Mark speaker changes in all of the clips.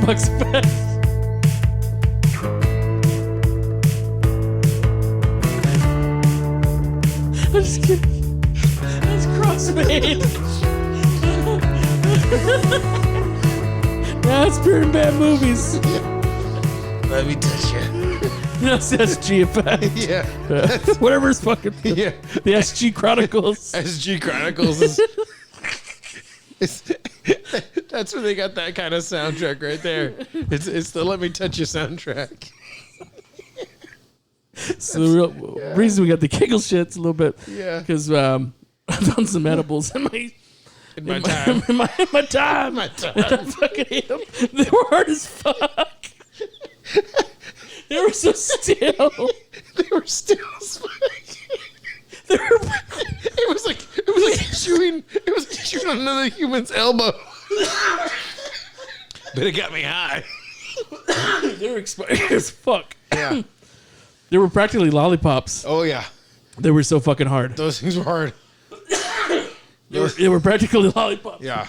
Speaker 1: Bux Effect. I'm just kidding. That's crossfade. That's pure and bad movies.
Speaker 2: Let me touch you.
Speaker 1: That's SG Effect.
Speaker 2: Yeah.
Speaker 1: Whatever's fucking.
Speaker 2: Yeah.
Speaker 1: The SG Chronicles.
Speaker 2: SG Chronicles is. That's where they got that kind of soundtrack right there. It's the Let Me Touch You soundtrack.
Speaker 1: So the real reason we got the giggle shits a little bit.
Speaker 2: Yeah.
Speaker 1: Because I've done some edibles in my time. In my time.
Speaker 2: My time.
Speaker 1: And I fucking ate them. They were hard as fuck. They were so still.
Speaker 2: They were still It was like chewing on another human's elbow. But it got me high.
Speaker 1: They were expired as fuck.
Speaker 2: Yeah.
Speaker 1: They were practically lollipops.
Speaker 2: Oh yeah.
Speaker 1: They were so fucking hard.
Speaker 2: Those things were hard.
Speaker 1: They were practically lollipops.
Speaker 2: Yeah.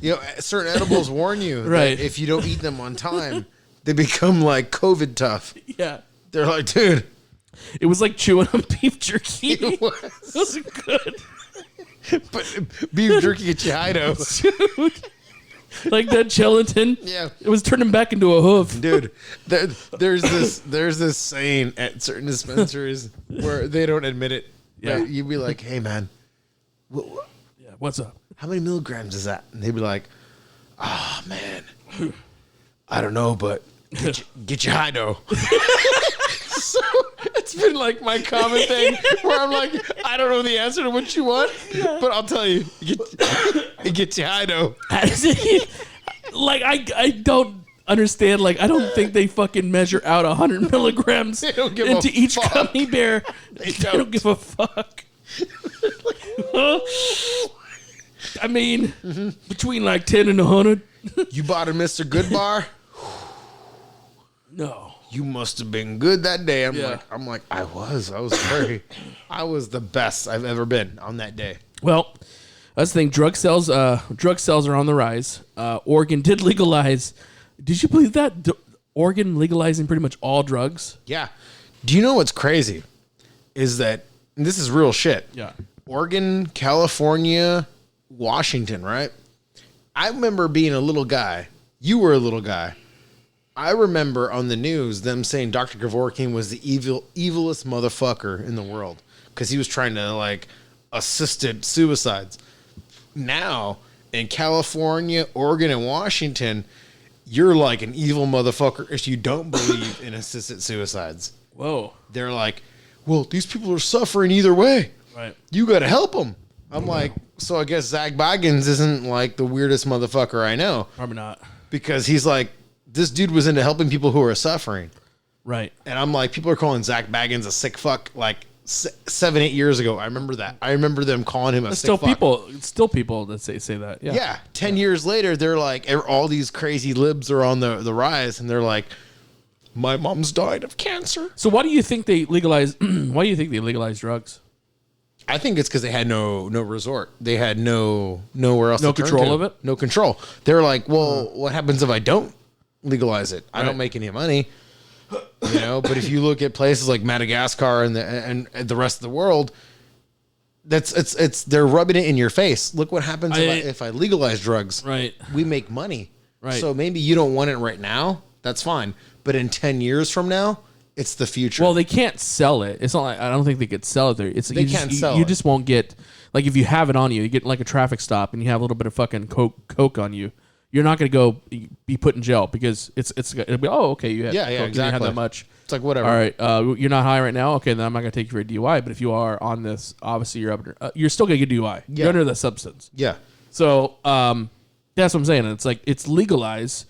Speaker 2: You know, certain edibles warn you
Speaker 1: Right.
Speaker 2: that if you don't eat them on time, they become like COVID tough.
Speaker 1: Yeah.
Speaker 2: They're like, dude.
Speaker 1: It was like chewing on beef jerky.
Speaker 2: It was.
Speaker 1: It wasn't good.
Speaker 2: But beef jerky gets you high though.
Speaker 1: Dude. Like that gelatin.
Speaker 2: Yeah.
Speaker 1: It was turning back into a hoof.
Speaker 2: Dude, there's this saying at certain dispensaries where they don't admit it.
Speaker 1: Yeah.
Speaker 2: But you'd be like, hey man,
Speaker 1: Yeah. What's up?
Speaker 2: how many milligrams is that? And they'd be like, oh man, I don't know, but get you high though. So it's been like my common thing where I'm like, I don't know the answer to what you want, but I'll tell you, it gets you high though.
Speaker 1: Like I don't understand. Like I don't think they fucking measure out 100 milligrams
Speaker 2: They don't give
Speaker 1: into
Speaker 2: a
Speaker 1: each
Speaker 2: fuck.
Speaker 1: gummy bear. They don't give a fuck. I mean, between like 10 and 100.
Speaker 2: You bought a Mr. Good bar?
Speaker 1: No.
Speaker 2: You must have been good that day.
Speaker 1: Yeah.
Speaker 2: I'm like, I was the best I've ever been on that day.
Speaker 1: Well, that's the thing. Drug sales are on the rise. Oregon did legalize. Did you believe that? Oregon legalizing pretty much all drugs.
Speaker 2: Yeah. Do you know what's crazy? Is that, and this is real shit.
Speaker 1: Yeah.
Speaker 2: Oregon, California, Washington, right? I remember being a little guy. You were a little guy. I remember on the news them saying Dr. Kevorkian was the evilest motherfucker in the world because he was trying to like assisted suicides. Now in California, Oregon, and Washington, you're like an evil motherfucker if you don't believe in assisted suicides.
Speaker 1: Whoa.
Speaker 2: They're like, well, these people are suffering either way.
Speaker 1: Right.
Speaker 2: You got to help them. I'm like, so I guess Zach Baggins isn't like the weirdest motherfucker I know.
Speaker 1: Probably not.
Speaker 2: Because he's like, this dude was into helping people who are suffering.
Speaker 1: Right.
Speaker 2: And I'm like, people are calling Zach Baggins a sick fuck like 7-8 years ago. I remember that. I remember them calling him a sick fuck.
Speaker 1: Still people that say that. Yeah.
Speaker 2: Yeah. 10 years later, they're like, all these crazy libs are on the rise. And they're like, my mom's died of cancer.
Speaker 1: So why do you think they legalize? Why do you think they legalize drugs?
Speaker 2: I think it's because they had no resort. They had nowhere else.
Speaker 1: No
Speaker 2: to turn
Speaker 1: control
Speaker 2: to.
Speaker 1: of it?
Speaker 2: No control. They're like, well, what happens if I don't legalize it? I
Speaker 1: Right.
Speaker 2: don't make any money. You know, but if you look at places like Madagascar and the rest of the world, they're rubbing it in your face. Look what happens if I legalize drugs.
Speaker 1: Right.
Speaker 2: We make money.
Speaker 1: Right.
Speaker 2: So maybe you don't want it right now. That's fine. But in 10 years from now, it's the future.
Speaker 1: Well, they can't sell it. It's not like I don't think they could sell it there.
Speaker 2: They can't sell
Speaker 1: You
Speaker 2: it.
Speaker 1: just won't get like if you have it on you, you get like a traffic stop and you have a little bit of fucking coke on you. You're not going to go be put in jail because it'll be okay. You had
Speaker 2: Yeah,
Speaker 1: coke and
Speaker 2: exactly.
Speaker 1: you had that much.
Speaker 2: It's like whatever.
Speaker 1: All right, you're not high right now. Okay, then I'm not going to take you for a DUI. But if you are on this, obviously you're still going to get DUI.
Speaker 2: Yeah.
Speaker 1: You're under the substance.
Speaker 2: Yeah.
Speaker 1: So that's what I'm saying. It's like it's legalized,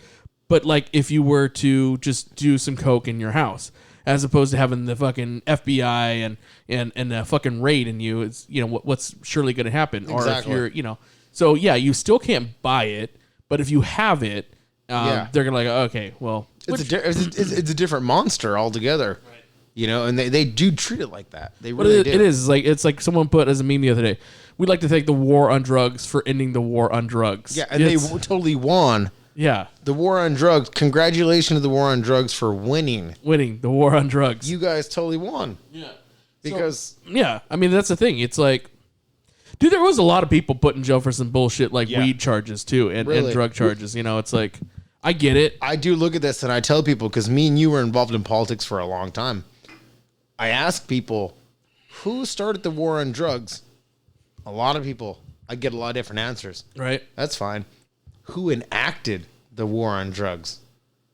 Speaker 1: but like if you were to just do some coke in your house, as opposed to having the fucking FBI and a fucking raid in you, it's what's surely going to happen.
Speaker 2: Exactly.
Speaker 1: Or if you're so yeah, you still can't buy it, but if you have it, they're gonna like okay, well,
Speaker 2: It's a different monster altogether. Right. You know, and they do treat it like that. They
Speaker 1: but
Speaker 2: really do.
Speaker 1: It is like it's like someone put as a meme the other day. We'd like to thank the war on drugs for ending the war on drugs.
Speaker 2: Yeah, and they totally won
Speaker 1: Yeah.
Speaker 2: The war on drugs. Congratulations to the war on drugs for winning.
Speaker 1: Winning the war on drugs.
Speaker 2: You guys totally won.
Speaker 1: Yeah.
Speaker 2: Because
Speaker 1: yeah, I mean, that's the thing. It's like, dude, there was a lot of people put in jail for some bullshit like weed charges too and drug charges. You know, it's like, I get it.
Speaker 2: I do look at this and I tell people, because me and you were involved in politics for a long time. I ask people, who started the war on drugs? A lot of people. I get a lot of different answers.
Speaker 1: Right.
Speaker 2: That's fine. Who enacted the war on drugs?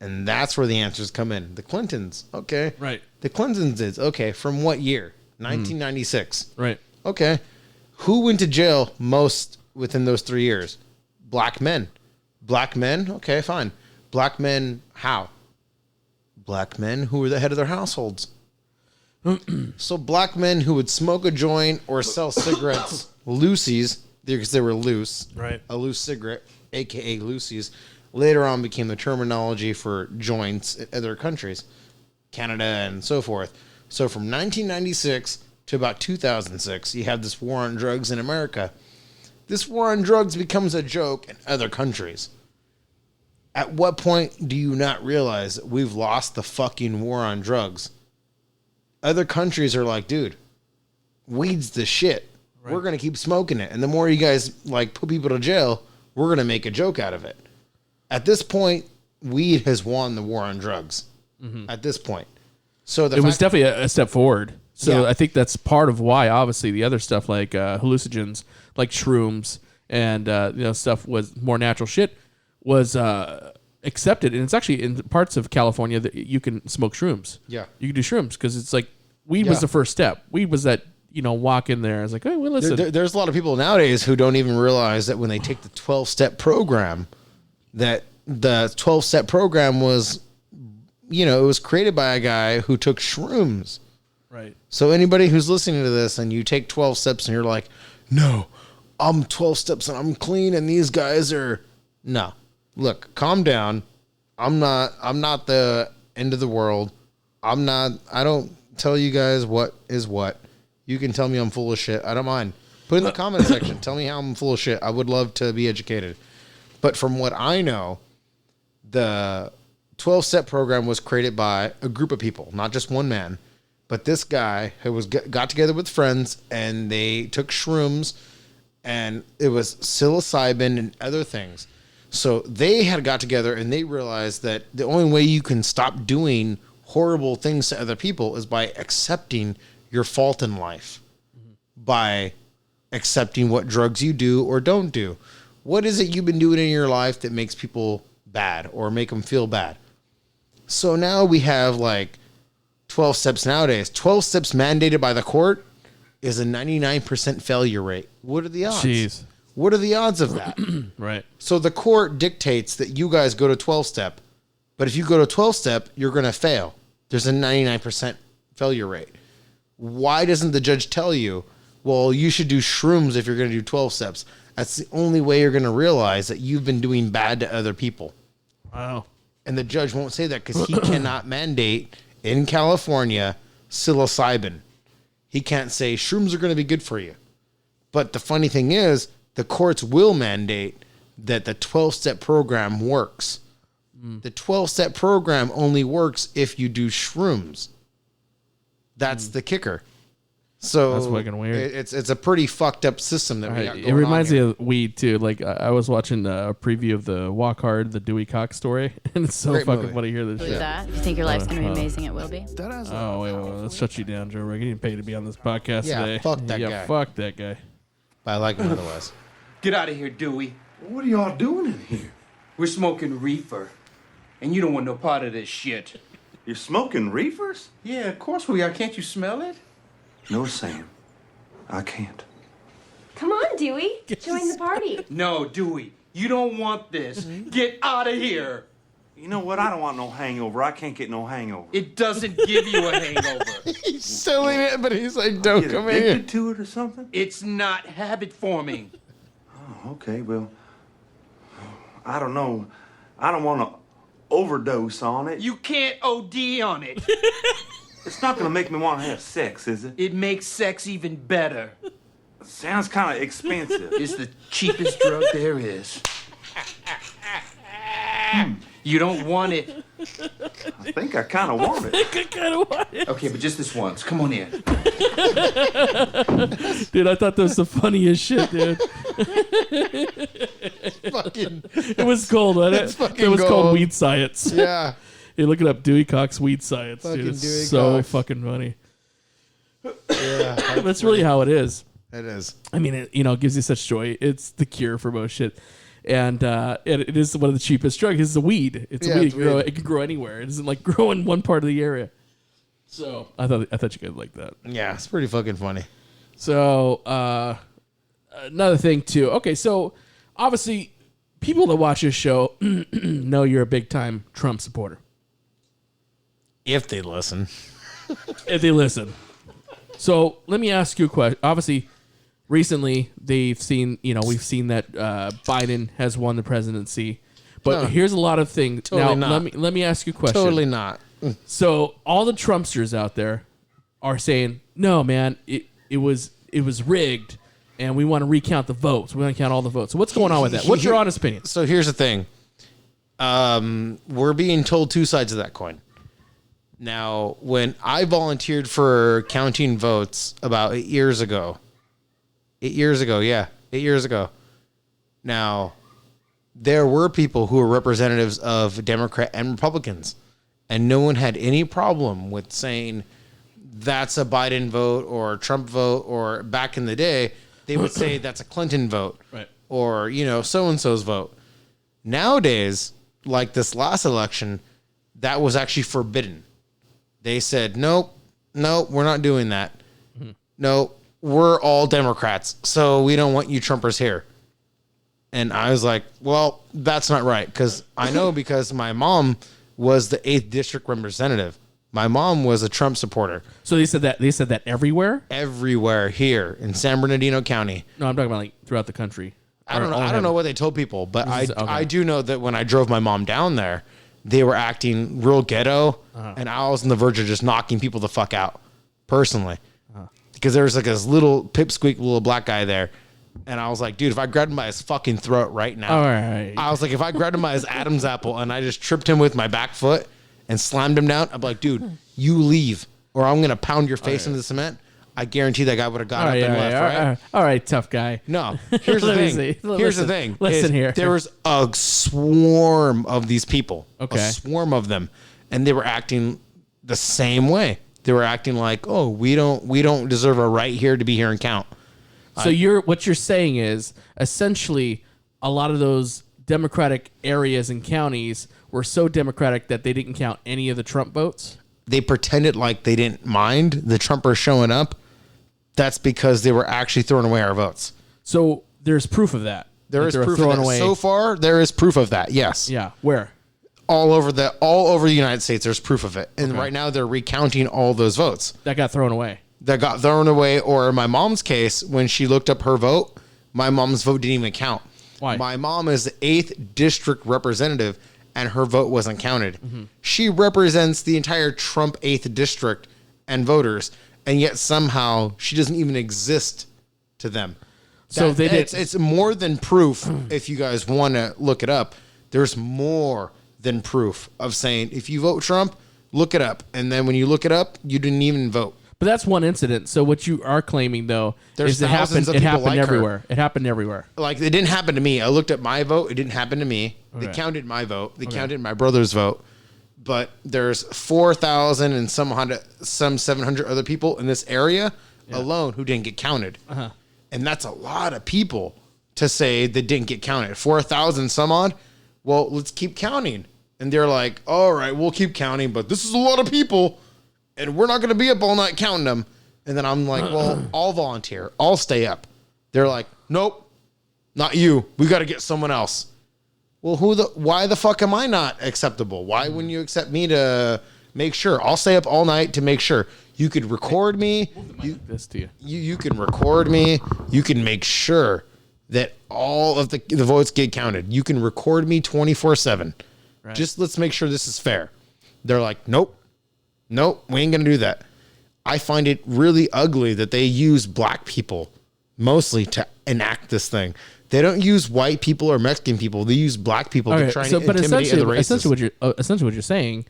Speaker 2: And that's where the answers come in. The Clintons. Okay.
Speaker 1: Right.
Speaker 2: The Clintons is. Okay. From what year? 1996.
Speaker 1: Right.
Speaker 2: Okay. Who went to jail most within those 3 years? Black men. Black men? Okay, fine. Black men, how? Black men who were the head of their households. So black men who would smoke a joint or sell cigarettes, loosies, because they were loose.
Speaker 1: Right.
Speaker 2: A loose cigarette, a.k.a. loosies, later on became the terminology for joints in other countries, Canada and so forth. So from 1996 to about 2006, you have this war on drugs in America. This war on drugs becomes a joke in other countries. At what point do you not realize that we've lost the fucking war on drugs? Other countries are like, dude, weed's the shit. Right. We're going to keep smoking it. And the more you guys like put people to jail, we're going to make a joke out of it. At this point, weed has won the war on drugs. At this point. So it was
Speaker 1: definitely a step forward. So I think that's part of why, obviously, the other stuff like hallucinogens, like shrooms and stuff was more natural shit was accepted. And it's actually in parts of California that you can smoke shrooms.
Speaker 2: Yeah.
Speaker 1: You can do shrooms because it's like weed was the first step. Weed was that, walk in there. I was like, hey, well, listen.
Speaker 2: There's a lot of people nowadays who don't even realize that when they take the 12-step program, that the 12-step program was, it was created by a guy who took shrooms.
Speaker 1: Right.
Speaker 2: So anybody who's listening to this and you take 12 steps and you're like, no, I'm 12 steps and I'm clean and these guys are... No. Look, calm down. I'm not the end of the world. I don't tell you guys what is what. You can tell me I'm full of shit. I don't mind. Put in the comment section. Tell me how I'm full of shit. I would love to be educated. But from what I know, the 12-step program was created by a group of people, not just one man. But this guy who got together with friends and they took shrooms and it was psilocybin and other things. So they had got together and they realized that the only way you can stop doing horrible things to other people is by accepting your fault in life, by accepting what drugs you do or don't do. What is it you've been doing in your life that makes people bad or make them feel bad? So now we have like 12 steps nowadays. 12 steps mandated by the court is a 99% failure rate. What are the odds?
Speaker 1: Jeez.
Speaker 2: What are the odds of that?
Speaker 1: Right.
Speaker 2: So the court dictates that you guys go to 12-step, but if you go to 12-step, you're going to fail. There's a 99% failure rate. Why doesn't the judge tell you, well, you should do shrooms if you're going to do 12 steps? That's the only way you're going to realize that you've been doing bad to other people.
Speaker 1: Wow.
Speaker 2: And the judge won't say that because he cannot mandate in California psilocybin. He can't say shrooms are going to be good for you. But the funny thing is, the courts will mandate that the 12-step program works. The 12-step program only works if you do shrooms. That's the kicker. So
Speaker 1: that's fucking weird.
Speaker 2: It's a pretty fucked up system that we got going on.
Speaker 1: It reminds me of weed too. Like I was watching a preview of the Walk Hard, the Dewey Cox story, and it's so
Speaker 2: Great
Speaker 1: fucking
Speaker 2: movie.
Speaker 1: funny to hear this shit.
Speaker 3: That. If you think your life's going to be amazing, it will be.
Speaker 1: Oh, wait, let's shut you down, Joe Rogan. You didn't pay to be on this podcast today.
Speaker 2: Fuck that guy.
Speaker 1: Fuck that guy.
Speaker 2: But I like him otherwise.
Speaker 4: Get out of here, Dewey.
Speaker 5: What are y'all doing in here?
Speaker 4: We're smoking reefer. And you don't want no part of this shit.
Speaker 5: You're smoking reefers?
Speaker 4: Yeah, of course we are. Can't you smell it?
Speaker 5: No, Sam. I can't.
Speaker 6: Come on, Dewey. Join the party.
Speaker 4: No, Dewey. You don't want this. Get out of here.
Speaker 5: You know what? I don't want no hangover. I can't get no hangover.
Speaker 4: It doesn't give you a hangover.
Speaker 2: He's selling it, but he's like, don't
Speaker 5: Get
Speaker 2: come
Speaker 5: addicted
Speaker 2: in.
Speaker 5: to it or something?
Speaker 4: It's not habit forming.
Speaker 5: Oh, okay, well, I don't know. I don't want to overdose on it.
Speaker 4: You can't OD on it.
Speaker 5: It's not going to make me want to have sex, is it?
Speaker 4: It makes sex even better.
Speaker 5: Sounds kind of expensive.
Speaker 4: It's the cheapest drug there is. You don't want it.
Speaker 5: I think I kind of want it.
Speaker 1: I kind of want it.
Speaker 4: Okay, but just this once. Come on in.
Speaker 1: Dude, I thought that was the funniest shit, dude.
Speaker 2: Fucking,
Speaker 1: It was cold, wasn't it?
Speaker 2: It's fucking
Speaker 1: It was called
Speaker 2: gold.
Speaker 1: Weed Science.
Speaker 2: yeah.
Speaker 1: Hey, look it up. Dewey Cox Weed Science,
Speaker 2: Fucking
Speaker 1: dude. It's
Speaker 2: Dewey
Speaker 1: so
Speaker 2: Cox.
Speaker 1: fucking funny.
Speaker 2: Yeah.
Speaker 1: That's really how it is.
Speaker 2: It is.
Speaker 1: I mean, it gives you such joy. It's the cure for most shit. And it is one of the cheapest drugs. It's a weed. It's a weed.
Speaker 2: It's weed.
Speaker 1: It can grow anywhere. It doesn't like grow in one part of the area. So I thought you guys like that.
Speaker 2: Yeah, it's pretty fucking funny.
Speaker 1: So another thing too. Okay, so obviously people that watch this show know you're a big time Trump supporter.
Speaker 2: If they listen.
Speaker 1: If they listen. So let me ask you a question. Obviously, recently we've seen that Biden has won the presidency. But
Speaker 2: No.
Speaker 1: here's a lot of things.
Speaker 2: Totally
Speaker 1: now
Speaker 2: not.
Speaker 1: let me ask you a question.
Speaker 2: Totally not.
Speaker 1: So all the Trumpsters out there are saying, "No, man, it was rigged, and we want to recount the votes. We want to count all the votes." So what's going on with that? What's your honest opinion?
Speaker 2: So here's the thing. We're being told two sides of that coin. Now, when I volunteered for counting votes about 8 years ago. 8 years ago, yeah. 8 years ago. Now, there were people who were representatives of Democrat and Republicans. And no one had any problem with saying that's a Biden vote or a Trump vote, or back in the day, they would say that's a Clinton vote.
Speaker 1: Right.
Speaker 2: Or, so-and-so's vote. Nowadays, like this last election, that was actually forbidden. They said, nope, we're not doing that.
Speaker 1: Mm-hmm.
Speaker 2: No, we're all Democrats, so we don't want you Trumpers here. And I was like, well, that's not right, because I know because my mom was the 8th district representative. My mom was a Trump supporter.
Speaker 1: So they said that everywhere?
Speaker 2: Everywhere here in San Bernardino County.
Speaker 1: No, I'm talking about like throughout the country.
Speaker 2: I don't know what they told people, but
Speaker 1: This is- okay.
Speaker 2: I do know that when I drove my mom down there, they were acting real ghetto, and I was on the verge of just knocking people the fuck out, personally. Because there was like this little pipsqueak little black guy there, and I was like, dude, if I grabbed him by his fucking throat right now,
Speaker 1: All right.
Speaker 2: I was like, if I grabbed him by his Adam's apple and I just tripped him with my back foot and slammed him down, I'm like, dude, you leave, or I'm gonna pound your face into the cement. I guarantee that guy would have got up and left, right?
Speaker 1: All right, tough guy.
Speaker 2: No, here's the
Speaker 1: Let me
Speaker 2: thing.
Speaker 1: see.
Speaker 2: Here's the
Speaker 1: Listen.
Speaker 2: thing.
Speaker 1: Listen
Speaker 2: is
Speaker 1: here.
Speaker 2: There was a swarm of these people.
Speaker 1: Okay.
Speaker 2: A swarm of them. And they were acting the same way. They were acting like, oh, we don't deserve a right here to be here and count.
Speaker 1: So what you're saying is essentially a lot of those Democratic areas and counties were so Democratic that they didn't count any of the Trump votes?
Speaker 2: They pretended like they didn't mind the Trumpers showing up. That's because they were actually throwing away our votes.
Speaker 1: So there's proof of that.
Speaker 2: There is
Speaker 1: they were
Speaker 2: proof of
Speaker 1: throwing
Speaker 2: that.
Speaker 1: away.
Speaker 2: So far, there is proof of that. Yes.
Speaker 1: Yeah. Where?
Speaker 2: All over the United States, there's proof of it. And right now they're recounting all those votes
Speaker 1: That got thrown away.
Speaker 2: that got thrown away. Or in my mom's case, when she looked up her vote, my mom's vote didn't even count.
Speaker 1: Why?
Speaker 2: My mom is the 8th district representative, and her vote wasn't counted. She represents the entire Trump 8th district and voters, and yet somehow she doesn't even exist to them.
Speaker 1: So they did.
Speaker 2: It's more than proof. If you guys want to look it up, there's more than proof of saying if you vote Trump, look it up, and then when you look it up, you didn't even vote.
Speaker 1: But that's one incident. So what you are claiming though
Speaker 2: There's
Speaker 1: is it happened.
Speaker 2: thousands of
Speaker 1: It
Speaker 2: people
Speaker 1: happened
Speaker 2: like her.
Speaker 1: everywhere. It happened everywhere.
Speaker 2: Like, it didn't happen to me. I looked at my vote. It didn't happen to me. They
Speaker 1: Okay.
Speaker 2: counted my vote. They counted my brother's vote. But there's 4,000 and some 700 other people in this area alone who didn't get counted. And that's a lot of people to say that didn't get counted. 4,000 some odd. Well, let's keep counting. And they're like, all right, we'll keep counting, but this is a lot of people, and we're not going to be up all night counting them. And then I'm like, well, I'll volunteer. I'll stay up. They're like, nope, not you. We got to get someone else. Well, why the fuck am I not acceptable? Why wouldn't you accept me to make sure? I'll stay up all night to make sure. You could record me.
Speaker 1: This to you.
Speaker 2: You can record me. You can make sure that all of the votes get counted. You can record me 24/7.
Speaker 1: Right.
Speaker 2: Just let's make sure this is fair. They're like, nope, we ain't going to do that. I find it really ugly that they use black people mostly to enact this thing. They don't use white people or Mexican people. They use black people to try and intimidate other races.
Speaker 1: Essentially what you're saying,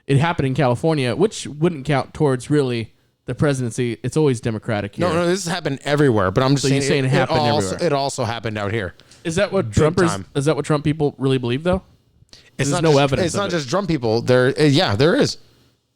Speaker 1: it happened in California, which wouldn't count towards really the presidency. It's always Democratic here.
Speaker 2: No, this has happened everywhere. But I'm just saying
Speaker 1: it happened everywhere.
Speaker 2: It also happened out here.
Speaker 1: Is that what Is that what Trump people really believe though?
Speaker 2: There's
Speaker 1: no evidence.
Speaker 2: It's not just Trump people. There is.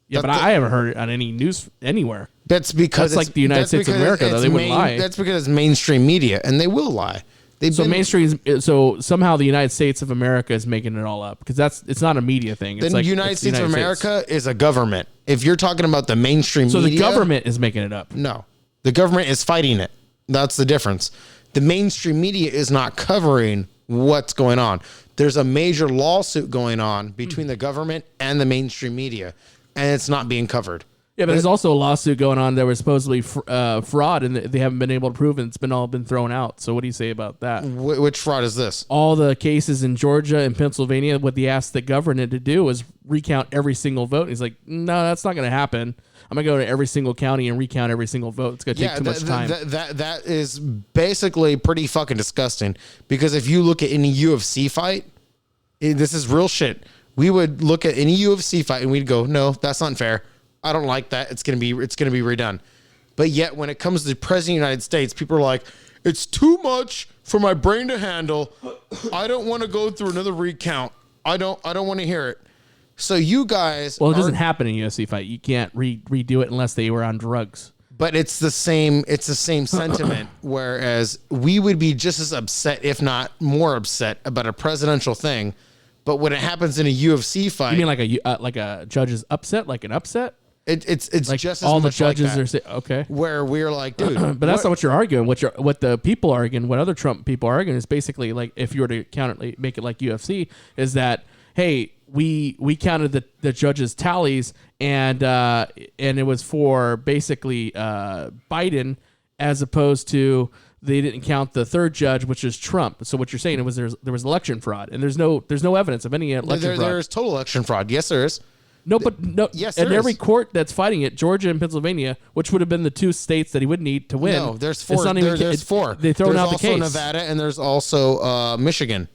Speaker 1: Yeah, but I haven't heard it on any news anywhere.
Speaker 2: That's because
Speaker 1: that's like the United States of America, though. They wouldn't lie.
Speaker 2: That's because it's mainstream media, and they will lie.
Speaker 1: So somehow the United States of America is making it all up because it's not a media thing. It's
Speaker 2: the United States of America is a government. If you're talking about the mainstream media,
Speaker 1: the government is making it up.
Speaker 2: No, the government is fighting it. That's the difference. The mainstream media is not covering what's going on. There's a major lawsuit going on between the government and the mainstream media, and it's not being covered.
Speaker 1: Yeah, but there's also a lawsuit going on that was supposedly fraud, and they haven't been able to prove it. It's been thrown out. So what do you say about that?
Speaker 2: Which fraud is this?
Speaker 1: All the cases in Georgia and Pennsylvania, what they asked the governor to do is recount every single vote. He's like, no, that's not going to happen. I'm going to go to every single county and recount every single vote. It's going to take too much time.
Speaker 2: That is basically pretty fucking disgusting because if you look at any UFC fight, this is real shit. We would look at any UFC fight and we'd go, no, that's not fair. I don't like that. It's gonna be redone. But yet when it comes to the president of the United States, people are like, it's too much for my brain to handle. I don't want to go through another recount. I don't want to hear it. So you guys,
Speaker 1: well, it doesn't happen in a UFC fight. You can't redo it unless they were on drugs.
Speaker 2: But it's the same sentiment. Whereas we would be just as upset, if not more upset, about a presidential thing. But when it happens in a UFC fight,
Speaker 1: you mean like a judge's upset, like an upset?
Speaker 2: It's
Speaker 1: like
Speaker 2: just as
Speaker 1: all
Speaker 2: much
Speaker 1: the judges
Speaker 2: like that,
Speaker 1: are okay.
Speaker 2: Where we're like, dude,
Speaker 1: but that's not what you're arguing. What the people are arguing, what other Trump people are arguing is basically like if you were to count it, make it like UFC, is that hey, we counted the judges' tallies and it was for basically Biden as opposed to they didn't count the third judge, which is Trump. So what you're saying was there was election fraud, and there's no evidence of any election fraud.
Speaker 2: There's total election fraud. Yes, there is.
Speaker 1: No, but no.
Speaker 2: Yes,
Speaker 1: and every
Speaker 2: is.
Speaker 1: court that's fighting it, Georgia and Pennsylvania, which would have been the two states that he would need to win.
Speaker 2: No, there's four. There's four.
Speaker 1: They thrown out the case.
Speaker 2: There's also Nevada, and there's also Michigan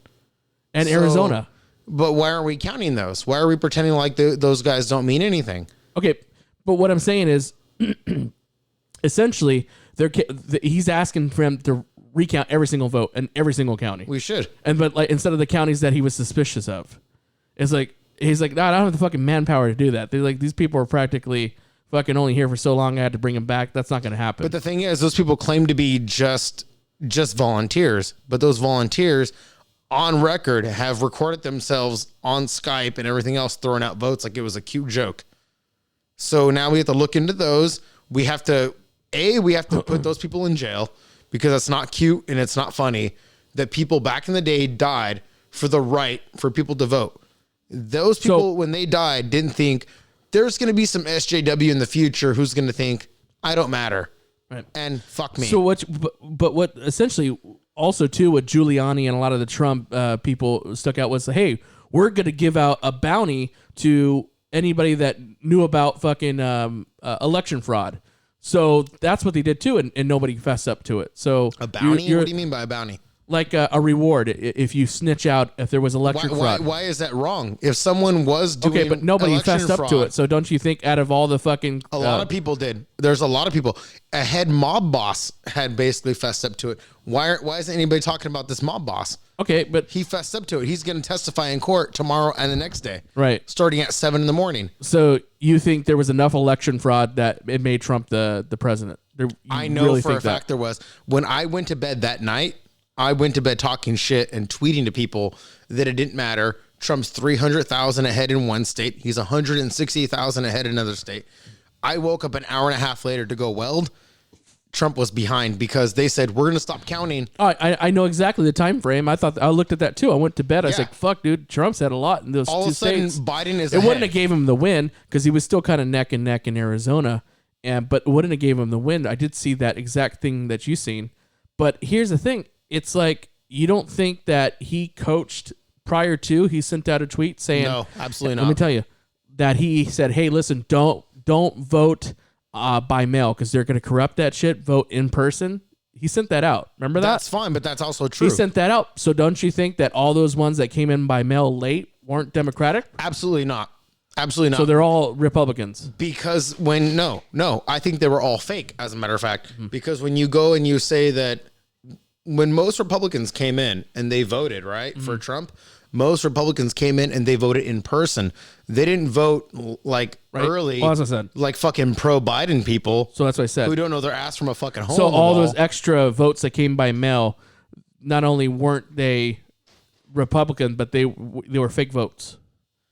Speaker 1: and Arizona.
Speaker 2: But why aren't we counting those? Why are we pretending like those guys don't mean anything?
Speaker 1: Okay, but what I'm saying is, essentially, he's asking for him to recount every single vote in every single county.
Speaker 2: We should.
Speaker 1: But like instead of the counties that he was suspicious of, it's like. He's like, no, I don't have the fucking manpower to do that. They're like, these people are practically fucking only here for so long. I had to bring them back. That's not going to happen.
Speaker 2: But the thing is, those people claim to be just volunteers, but those volunteers on record have recorded themselves on Skype and everything else, throwing out votes like it was a cute joke. So now we have to look into those. We have to put those people in jail because it's not cute and it's not funny that people back in the day died for the right for people to vote. Those people, when they died, didn't think there's going to be some SJW in the future who's going to think I don't matter,
Speaker 1: right?
Speaker 2: And fuck me.
Speaker 1: So what essentially also too, what Giuliani and a lot of the Trump people stuck out was, hey, we're going to give out a bounty to anybody that knew about fucking election fraud. So that's what they did too, and nobody fessed up to it. So
Speaker 2: a bounty? What do you mean by a bounty?
Speaker 1: Like a reward if you snitch out if there was election fraud.
Speaker 2: Why is that wrong? If someone was doing
Speaker 1: okay, but nobody fessed up
Speaker 2: fraud,
Speaker 1: to it. So don't you think out of all the fucking
Speaker 2: a lot of people did. There's a lot of people. A head mob boss had basically fessed up to it. Why isn't anybody talking about this mob boss?
Speaker 1: Okay, but
Speaker 2: he fessed up to it. He's going to testify in court tomorrow and the next day.
Speaker 1: Right,
Speaker 2: starting at 7 a.m.
Speaker 1: So you think there was enough election fraud that it made Trump the president?
Speaker 2: I know really for a fact there was. When I went to bed that night, I went to bed talking shit and tweeting to people that it didn't matter. Trump's 300,000 ahead in one state. He's 160,000 ahead in another state. I woke up an hour and a half later to go weld. Trump was behind because they said, we're going to stop counting.
Speaker 1: Oh, I know exactly the time frame. I looked at that too. I went to bed. I was like, fuck, dude, Trump's had a lot in those
Speaker 2: all
Speaker 1: two
Speaker 2: of a sudden,
Speaker 1: states.
Speaker 2: Biden is
Speaker 1: It wouldn't have gave him the win because he was still kind of neck and neck in Arizona. But it wouldn't have gave him the win. I did see that exact thing that you seen. But here's the thing. It's like, you don't think that he coached prior to, he sent out a tweet saying,
Speaker 2: no, absolutely not.
Speaker 1: Let me tell you that he said, hey, listen, don't vote by mail because they're going to corrupt that shit. Vote in person. He sent that out. Remember that?
Speaker 2: That's fine, but that's also true.
Speaker 1: He sent that out. So don't you think that all those ones that came in by mail late weren't Democratic?
Speaker 2: Absolutely not. Absolutely not.
Speaker 1: So they're all Republicans.
Speaker 2: Because no, I think they were all fake, as a matter of fact. Because when you go and you say that when most Republicans came in and they voted, right, for Trump, most Republicans came in and they voted in person. They didn't vote like early,
Speaker 1: well, as I said,
Speaker 2: like fucking pro-Biden people.
Speaker 1: So that's what I said.
Speaker 2: Who don't know their ass from a fucking hole.
Speaker 1: So all those extra votes that came by mail, not only weren't they Republican, but they were fake votes.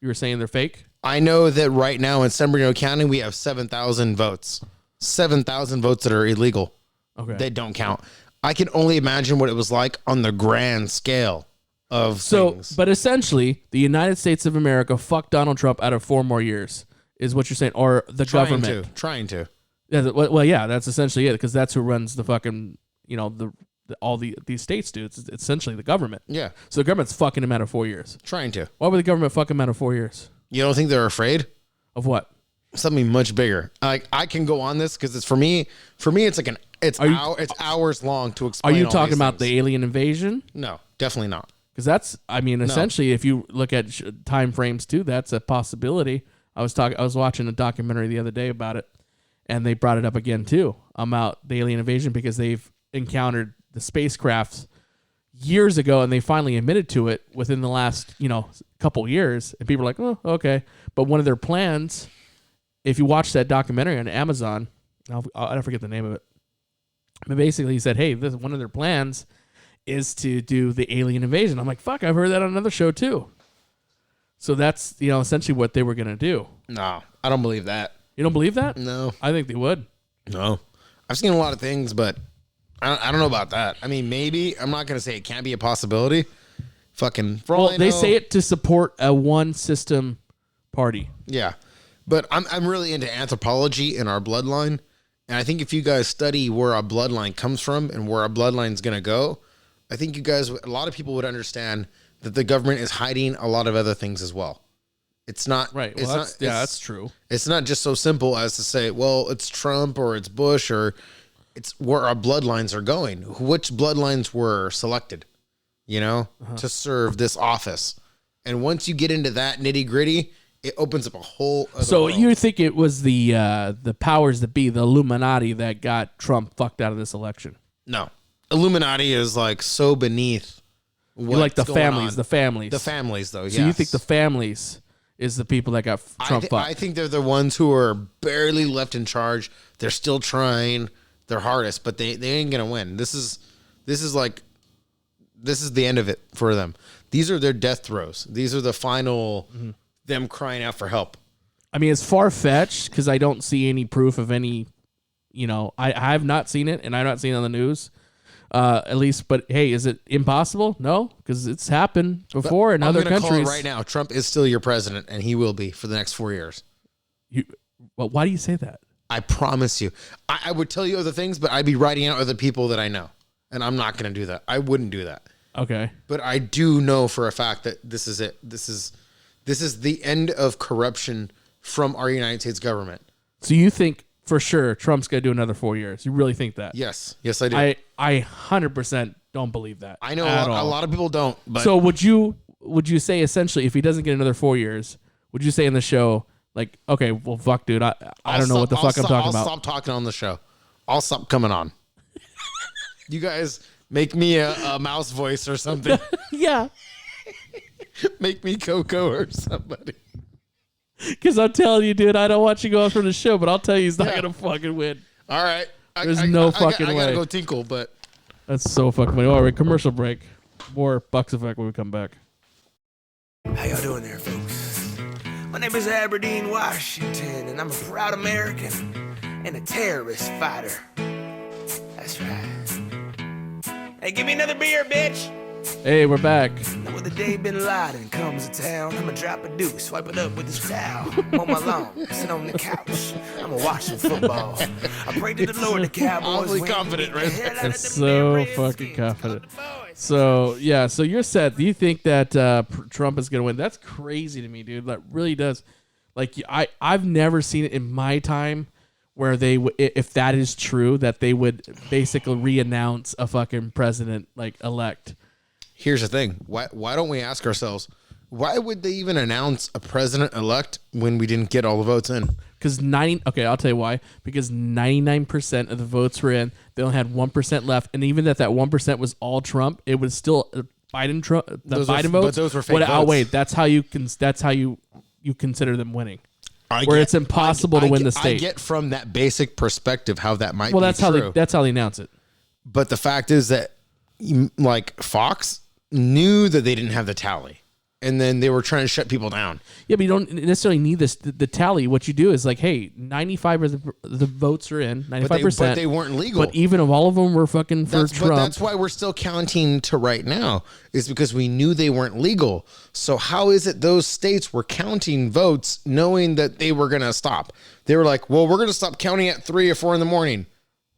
Speaker 1: You were saying they're fake?
Speaker 2: I know that right now in San Bernardino County, we have 7,000 votes. 7,000 votes that are illegal.
Speaker 1: Okay.
Speaker 2: They don't count. I can only imagine what it was like on the grand scale of things.
Speaker 1: But essentially, the United States of America fucked Donald Trump out of 4 more years, is what you're saying, or the government.
Speaker 2: Trying to.
Speaker 1: Yeah, well, yeah, that's essentially it, because that's who runs the fucking, all these states do. It's essentially the government.
Speaker 2: Yeah.
Speaker 1: So the government's fucking him out of 4 years.
Speaker 2: Trying to.
Speaker 1: Why would the government fuck him out of 4 years?
Speaker 2: You don't think they're afraid?
Speaker 1: Of what?
Speaker 2: Something much bigger. Like, I can go on this because it's for me, it's like it's hours long to explain.
Speaker 1: Are you
Speaker 2: all
Speaker 1: talking
Speaker 2: these
Speaker 1: about
Speaker 2: things.
Speaker 1: the alien invasion?
Speaker 2: No, definitely not.
Speaker 1: Because that's, essentially, if you look at time frames too, that's a possibility. I was watching a documentary the other day about it, and they brought it up again too about the alien invasion, because they've encountered the spacecrafts years ago, and they finally admitted to it within the last couple years, and people are like, oh, okay. But one of their plans, if you watch that documentary on Amazon, I forget the name of it, but basically he said, hey, one of their plans is to do the alien invasion. I'm like, fuck, I've heard that on another show too. So that's, essentially what they were going to do.
Speaker 2: No, I don't believe that.
Speaker 1: You don't believe that?
Speaker 2: No.
Speaker 1: I think they would.
Speaker 2: No. I've seen a lot of things, but I don't know about that. I mean, maybe. I'm not going to say it can't be a possibility. Fucking.
Speaker 1: They say it to support a one system party.
Speaker 2: Yeah. But I'm really into anthropology and our bloodline. And I think if you guys study where our bloodline comes from and where our bloodline's going to go, I think a lot of people would understand that the government is hiding a lot of other things as well. It's not
Speaker 1: right. Well, that's true.
Speaker 2: It's not just so simple as to say, well, it's Trump or it's Bush, or it's where our bloodlines are going. Which bloodlines were selected, to serve this office. And once you get into that nitty gritty, it opens up a whole other world.
Speaker 1: You think it was the powers that be, the Illuminati, that got Trump fucked out of this election?
Speaker 2: No. Illuminati is like so beneath.
Speaker 1: You like the families,
Speaker 2: The families, though, yes.
Speaker 1: So you think the families is the people that got Trump fucked? I
Speaker 2: think they're the ones who are barely left in charge. They're still trying their hardest, but they ain't going to win. This is the end of it for them. These are their death throes. These are the final, them crying out for help.
Speaker 1: I mean, it's far-fetched because I don't see any proof of any, I have not seen it, and I've not seen it on the news. At least, but hey, is it impossible? No, because it's happened before in other countries.
Speaker 2: Call it right now, Trump is still your president, and he will be for the next 4 years.
Speaker 1: Well, why do you say that?
Speaker 2: I promise you. I would tell you other things, but I'd be writing out other people that I know, and I'm not going to do that. I wouldn't do that.
Speaker 1: Okay,
Speaker 2: but I do know for a fact that this is it. This is the end of corruption from our United States government.
Speaker 1: So you think for sure Trump's going to do another 4 years? You really think that?
Speaker 2: Yes, I do.
Speaker 1: I 100% don't believe that.
Speaker 2: I know a lot of people don't. But
Speaker 1: so would you say essentially, if he doesn't get another 4 years, would you say in the show, like, okay, well, fuck, dude, I don't know what the fuck I'm talking about.
Speaker 2: I'll stop talking on the show. I'll stop coming on. You guys make me a mouse voice or something.
Speaker 1: Yeah.
Speaker 2: Make me Coco or somebody.
Speaker 1: Because I'm telling you, dude, I don't want you going for the show, but I'll tell you, he's not going to fucking win.
Speaker 2: All right.
Speaker 1: There's no fucking way.
Speaker 2: I got to go tinkle, but.
Speaker 1: That's so fucking funny. All right, commercial break. More Bux Effect when we come back.
Speaker 7: How y'all doing there, folks? My name is Aberdeen, Washington, and I'm a proud American and a terrorist fighter. That's right. Hey, give me another beer, bitch.
Speaker 1: Hey, we're back.
Speaker 7: Now when the day Bin Laden comes to town, I'ma drop a deuce, swipe it up with this towel. Mow my lawn, sit on the couch. I'ma watch some football. I pray to the Lord the Cowboys.
Speaker 2: Awfully confident, right?
Speaker 1: That's so fucking confident. So, yeah, so you're set. Do you think that Trump is going to win? That's crazy to me, dude. That really does. Like, I've never seen it in my time where if that is true, that they would basically re-announce a fucking president like elect.
Speaker 2: Here's the thing. Why don't we ask ourselves, why would they even announce a president elect when we didn't get all the votes in?
Speaker 1: Because I'll tell you why. Because 99% of the votes were in. They only had 1% left, and even if that 1% was all Trump, it was still Biden. Biden votes.
Speaker 2: But those were fake
Speaker 1: would
Speaker 2: votes.
Speaker 1: outweigh. That's how you consider them winning. It's impossible to win the state.
Speaker 2: I get from that basic perspective how that might.
Speaker 1: Well,
Speaker 2: be
Speaker 1: that's
Speaker 2: true.
Speaker 1: that's how they announce it.
Speaker 2: But the fact is that like Fox knew that they didn't have the tally, and then they were trying to shut people down.
Speaker 1: Yeah, but you don't necessarily need the tally. What you do is like, hey, 95% of the votes are in, 95%.
Speaker 2: But they weren't legal.
Speaker 1: But even if all of them were fucking for Trump.
Speaker 2: But that's why we're still counting to right now, is because we knew they weren't legal. So how is it those states were counting votes knowing that they were going to stop? They were like, well, we're going to stop counting at 3 or 4 in the morning.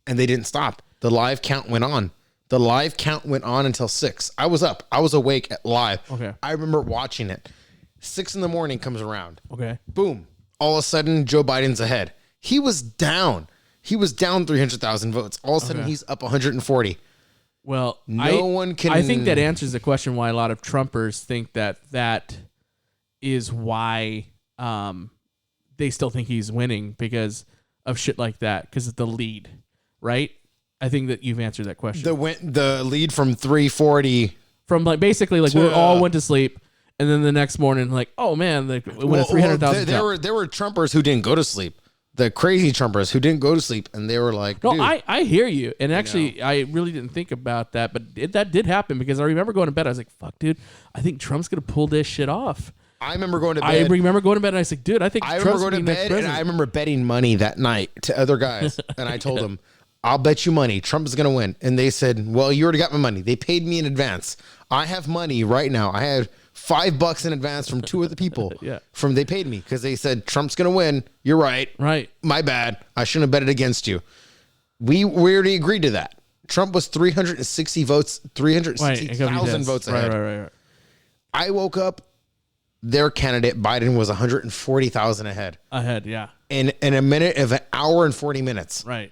Speaker 2: And they didn't stop. The live count went on. The live count went on until 6. I was up. I was awake at live.
Speaker 1: Okay.
Speaker 2: I remember watching it. 6 in the morning comes around.
Speaker 1: Okay.
Speaker 2: Boom. All of a sudden, Joe Biden's ahead. He was down. He was down 300,000 votes. All of a sudden, he's up 140.
Speaker 1: Well,
Speaker 2: no one can.
Speaker 1: I think that answers the question why a lot of Trumpers think that is why they still think he's winning, because of shit like that, because of the lead, right? I think that you've answered that question.
Speaker 2: The lead from 340
Speaker 1: from like basically like we all went to sleep, and then the next morning like, oh man, like it went 300,000.
Speaker 2: There were Trumpers who didn't go to sleep. The crazy Trumpers who didn't go to sleep, and they were like,
Speaker 1: no,
Speaker 2: dude,
Speaker 1: I hear you, and actually I really didn't think about that, but that did happen, because I remember going to bed. I was like, fuck, dude, I think Trump's gonna pull this shit off.
Speaker 2: I remember going to bed.
Speaker 1: I remember going to bed, and I was like, dude, I think
Speaker 2: I
Speaker 1: Trump's
Speaker 2: remember going to bed, and I remember betting money that night to other guys, and I told them, I'll bet you money Trump is going to win. And they said, well, you already got my money. They paid me in advance. I have money right now. I had $5 in advance from 2 other people.
Speaker 1: Yeah.
Speaker 2: They paid me because they said, Trump's going to win. You're right.
Speaker 1: Right.
Speaker 2: My bad. I shouldn't have betted against you. We already agreed to that. Trump was 360 votes, 360,000 votes ahead.
Speaker 1: Right.
Speaker 2: I woke up. Their candidate, Biden, was 140,000 ahead.
Speaker 1: Yeah.
Speaker 2: In a minute of an hour and 40 minutes.
Speaker 1: Right.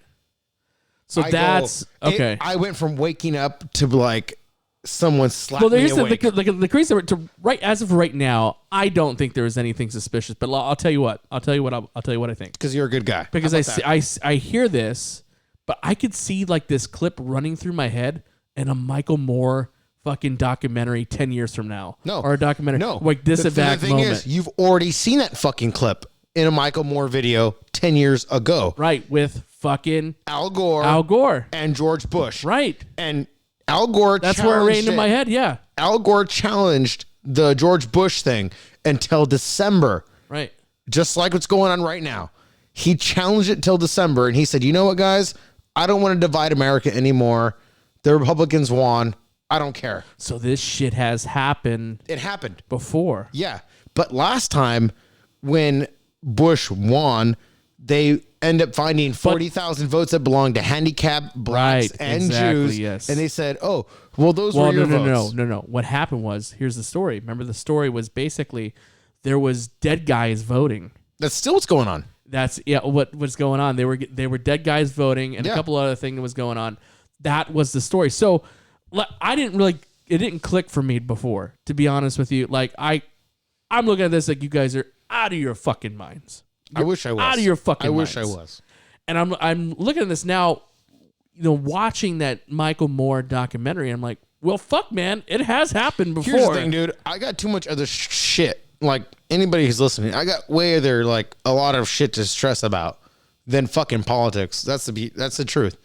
Speaker 1: So okay.
Speaker 2: I went from waking up to like someone slapped me
Speaker 1: there's
Speaker 2: awake.
Speaker 1: the crazy right as of right now, I don't think there is anything suspicious. But I'll tell you what. I'll tell you what I think.
Speaker 2: Because you're a good guy.
Speaker 1: Because I hear this, but I could see like this clip running through my head in a Michael Moore fucking documentary 10 years from now.
Speaker 2: No.
Speaker 1: Or a documentary.
Speaker 2: No.
Speaker 1: Like this exact moment. The thing is,
Speaker 2: you've already seen that fucking clip in a Michael Moore video 10 years ago.
Speaker 1: Right. With fucking
Speaker 2: Al Gore and George Bush.
Speaker 1: Right.
Speaker 2: And Al Gore
Speaker 1: That's where it rained in my head, yeah.
Speaker 2: Al Gore challenged the George Bush thing until December.
Speaker 1: Right.
Speaker 2: Just like what's going on right now. He challenged it till December, and he said, you know what, guys? I don't want to divide America anymore. The Republicans won. I don't care.
Speaker 1: So this shit has happened.
Speaker 2: It happened.
Speaker 1: Before.
Speaker 2: Yeah. But last time when Bush won, they end up finding 40,000 votes that belonged to handicapped blacks and Jews.
Speaker 1: Yes.
Speaker 2: And they said, oh, well, those were your votes.
Speaker 1: No. What happened was, here's the story. Remember, the story was basically there was dead guys voting.
Speaker 2: That's still what's going on.
Speaker 1: That's what was going on. They were dead guys voting, and a couple other things that was going on. That was the story. So it didn't click for me before, to be honest with you. Like I'm looking at this like you guys are out of your fucking minds.
Speaker 2: I wish I was.
Speaker 1: Out of your fucking minds.
Speaker 2: I wish I was.
Speaker 1: And I'm looking at this now, watching that Michael Moore documentary. I'm like, well, fuck, man, it has happened before.
Speaker 2: Here's the thing, dude. I got too much other shit. Like anybody who's listening, I got way other a lot of shit to stress about than fucking politics. That's the truth.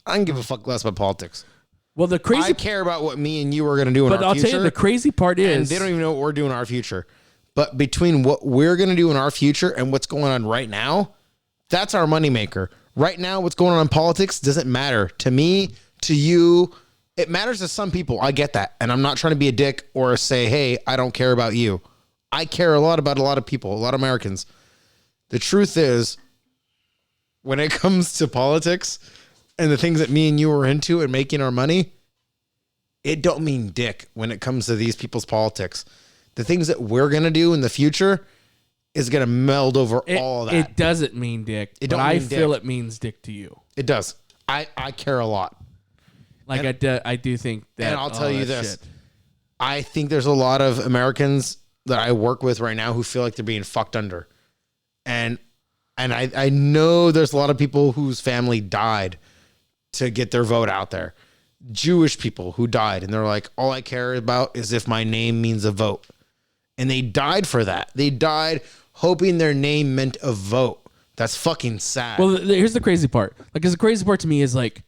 Speaker 2: I can give a fuck less about politics.
Speaker 1: Well, I
Speaker 2: care about what me and you are going to do in our future. But I'll tell you,
Speaker 1: the crazy part is,
Speaker 2: and they don't even know what we're doing in our future. But between what we're going to do in our future and what's going on right now, that's our moneymaker. Right now, what's going on in politics doesn't matter to me, to you. It matters to some people. I get that. And I'm not trying to be a dick or say, hey, I don't care about you. I care a lot about a lot of people, a lot of Americans. The truth is, when it comes to politics and the things that me and you are into and making our money, it don't mean dick when it comes to these people's politics. The things that we're going to do in the future, is going to meld over all that.
Speaker 1: It doesn't mean dick, but I feel it means dick to you.
Speaker 2: It does. I care a lot.
Speaker 1: Like, I do think that.
Speaker 2: And I'll tell you this.
Speaker 1: Shit.
Speaker 2: I think there's a lot of Americans that I work with right now who feel like they're being fucked under. And I know there's a lot of people whose family died to get their vote out there. Jewish people who died. And they're like, all I care about is if my name means a vote. And they died for that. They died hoping their name meant a vote. That's fucking sad.
Speaker 1: Well, here's the crazy part. Like, 'cause the crazy part to me is like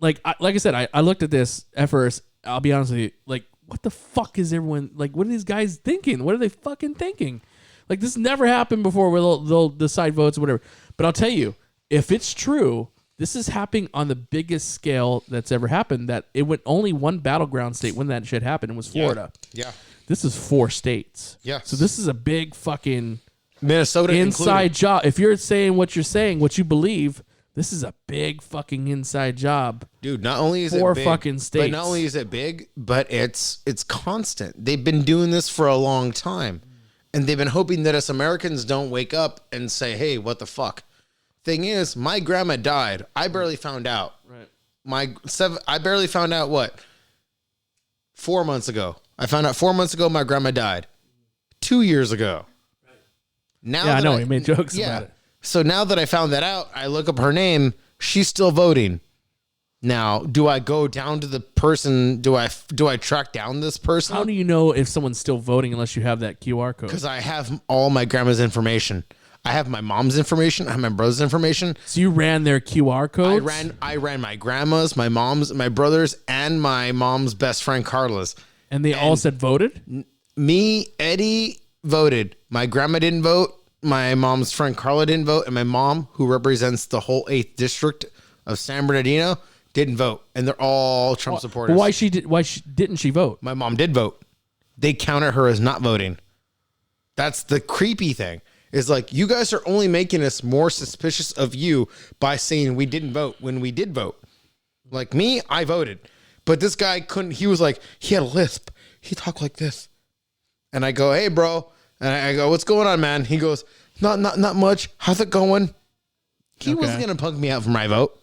Speaker 1: I said, I looked at this at first. I'll be honest with you. Like, what the fuck is everyone like? What are these guys thinking? What are they fucking thinking? Like, this never happened before where they'll decide votes or whatever. But I'll tell you, if it's true, this is happening on the biggest scale that's ever happened. That it went only one battleground state when that shit happened. It was Florida.
Speaker 2: Yeah.
Speaker 1: This is 4 states.
Speaker 2: Yeah.
Speaker 1: So this is a big fucking
Speaker 2: Minnesota
Speaker 1: inside
Speaker 2: included.
Speaker 1: job. If you're saying, what you believe, this is a big fucking inside job.
Speaker 2: Dude, not only is
Speaker 1: 4
Speaker 2: it big,
Speaker 1: fucking states.
Speaker 2: but not only is it big, but it's constant. They've been doing this for a long time. And they've been hoping that us Americans don't wake up and say, hey, what the fuck? Thing is, my grandma died. I barely found out. Right. I barely found out what? 4 months ago. I found out 4 months ago my grandma died. 2 years ago. Now
Speaker 1: yeah, I know. He made jokes about it.
Speaker 2: So now that I found that out, I look up her name. She's still voting. Now, do I go down to the person? Do I track down this person?
Speaker 1: How do you know if someone's still voting unless you have that QR code?
Speaker 2: Because I have all my grandma's information. I have my mom's information. I have my brother's information.
Speaker 1: So you ran their QR codes?
Speaker 2: I ran my grandma's, my mom's, my brother's, and my mom's best friend Carla's.
Speaker 1: And they all said voted?
Speaker 2: Me, Eddie, voted. My grandma didn't vote. My mom's friend Carla didn't vote. And my mom, who represents the whole 8th district of San Bernardino, didn't vote. And they're all Trump supporters.
Speaker 1: Why didn't she vote?
Speaker 2: My mom did vote. They counted her as not voting. That's the creepy thing. Is like, you guys are only making us more suspicious of you by saying we didn't vote when we did vote. Like me, I voted. But this guy couldn't, he was like, he had a lisp. He talked like this. And I go, hey, bro. And I go, what's going on, man? He goes, not much. How's it going? He wasn't going to punk me out for my vote.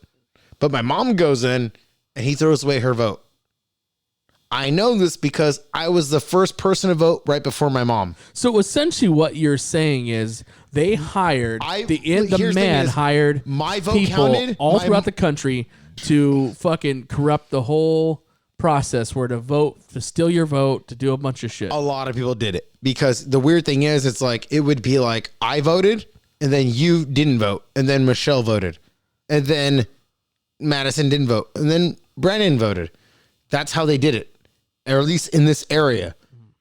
Speaker 2: But my mom goes in and he throws away her vote. I know this because I was the first person to vote right before my mom.
Speaker 1: So essentially what you're saying is they hired, the man hired
Speaker 2: my vote
Speaker 1: people
Speaker 2: counted
Speaker 1: all throughout the country to fucking corrupt the whole process where to vote, to steal your vote, to do a bunch of shit.
Speaker 2: A lot of people did it because the weird thing is it's like, it would be like I voted and then you didn't vote and then Michelle voted and then Madison didn't vote and then Brandon voted. That's how they did it. Or at least in this area.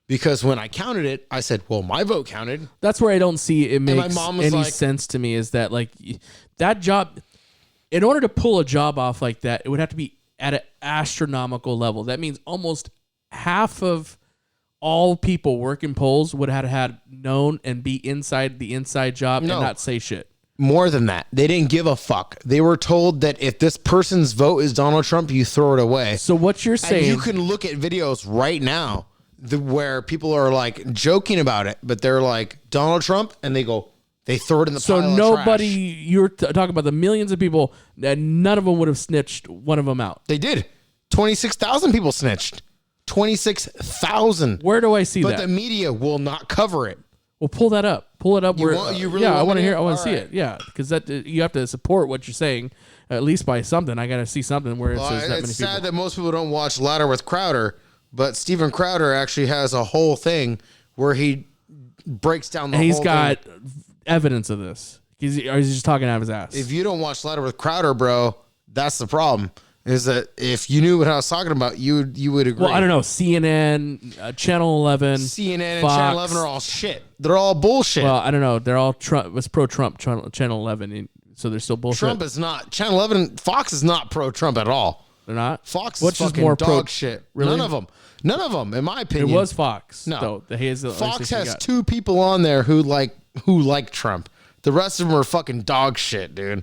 Speaker 2: Because when I counted it, I said, well, my vote counted.
Speaker 1: That's where I don't see it makes any
Speaker 2: like,
Speaker 1: sense to me is that like that job, in order to pull a job off like that, it would have to be at an astronomical level. That means almost half of all people working polls would have had known and be inside the inside job and not say shit.
Speaker 2: More than that. They didn't give a fuck. They were told that if this person's vote is Donald Trump, you throw it away.
Speaker 1: So what you're saying...
Speaker 2: And you can look at videos right now where people are like joking about it, but they're like, Donald Trump, and they throw it in the pile of trash.
Speaker 1: So nobody... You're talking about the millions of people, and none of them would have snitched one of them out.
Speaker 2: They did. 26,000 people snitched. 26,000.
Speaker 1: Where do I see that?
Speaker 2: But the media will not cover it.
Speaker 1: Well, pull that up. Pull it up.
Speaker 2: You really
Speaker 1: I want to
Speaker 2: hear.
Speaker 1: I want to see it. Yeah, because that you have to support what you're saying, at least by something. I got to see something where it says that many people.
Speaker 2: It's sad that most people don't watch Louder with Crowder, but Steven Crowder actually has a whole thing where he breaks down the whole thing.
Speaker 1: He's got evidence of this. Or is he just talking out of his ass?
Speaker 2: If you don't watch Louder with Crowder, bro, that's the problem. Is that if you knew what I was talking about, you would agree.
Speaker 1: Well, I don't know. CNN, Channel 11,
Speaker 2: CNN and
Speaker 1: Fox.
Speaker 2: Channel 11 are all shit. They're all bullshit.
Speaker 1: Well, I don't know. They're all Trump. It's pro-Trump Channel 11, so they're still bullshit.
Speaker 2: Trump is not. Channel 11, Fox is not pro-Trump at all.
Speaker 1: They're not?
Speaker 2: Fox
Speaker 1: Which
Speaker 2: is fucking
Speaker 1: more
Speaker 2: dog shit.
Speaker 1: Really?
Speaker 2: None of them, in my opinion.
Speaker 1: It was Fox.
Speaker 2: No.
Speaker 1: Though.
Speaker 2: Fox has 2 people on there who like Trump. The rest of them are fucking dog shit, dude.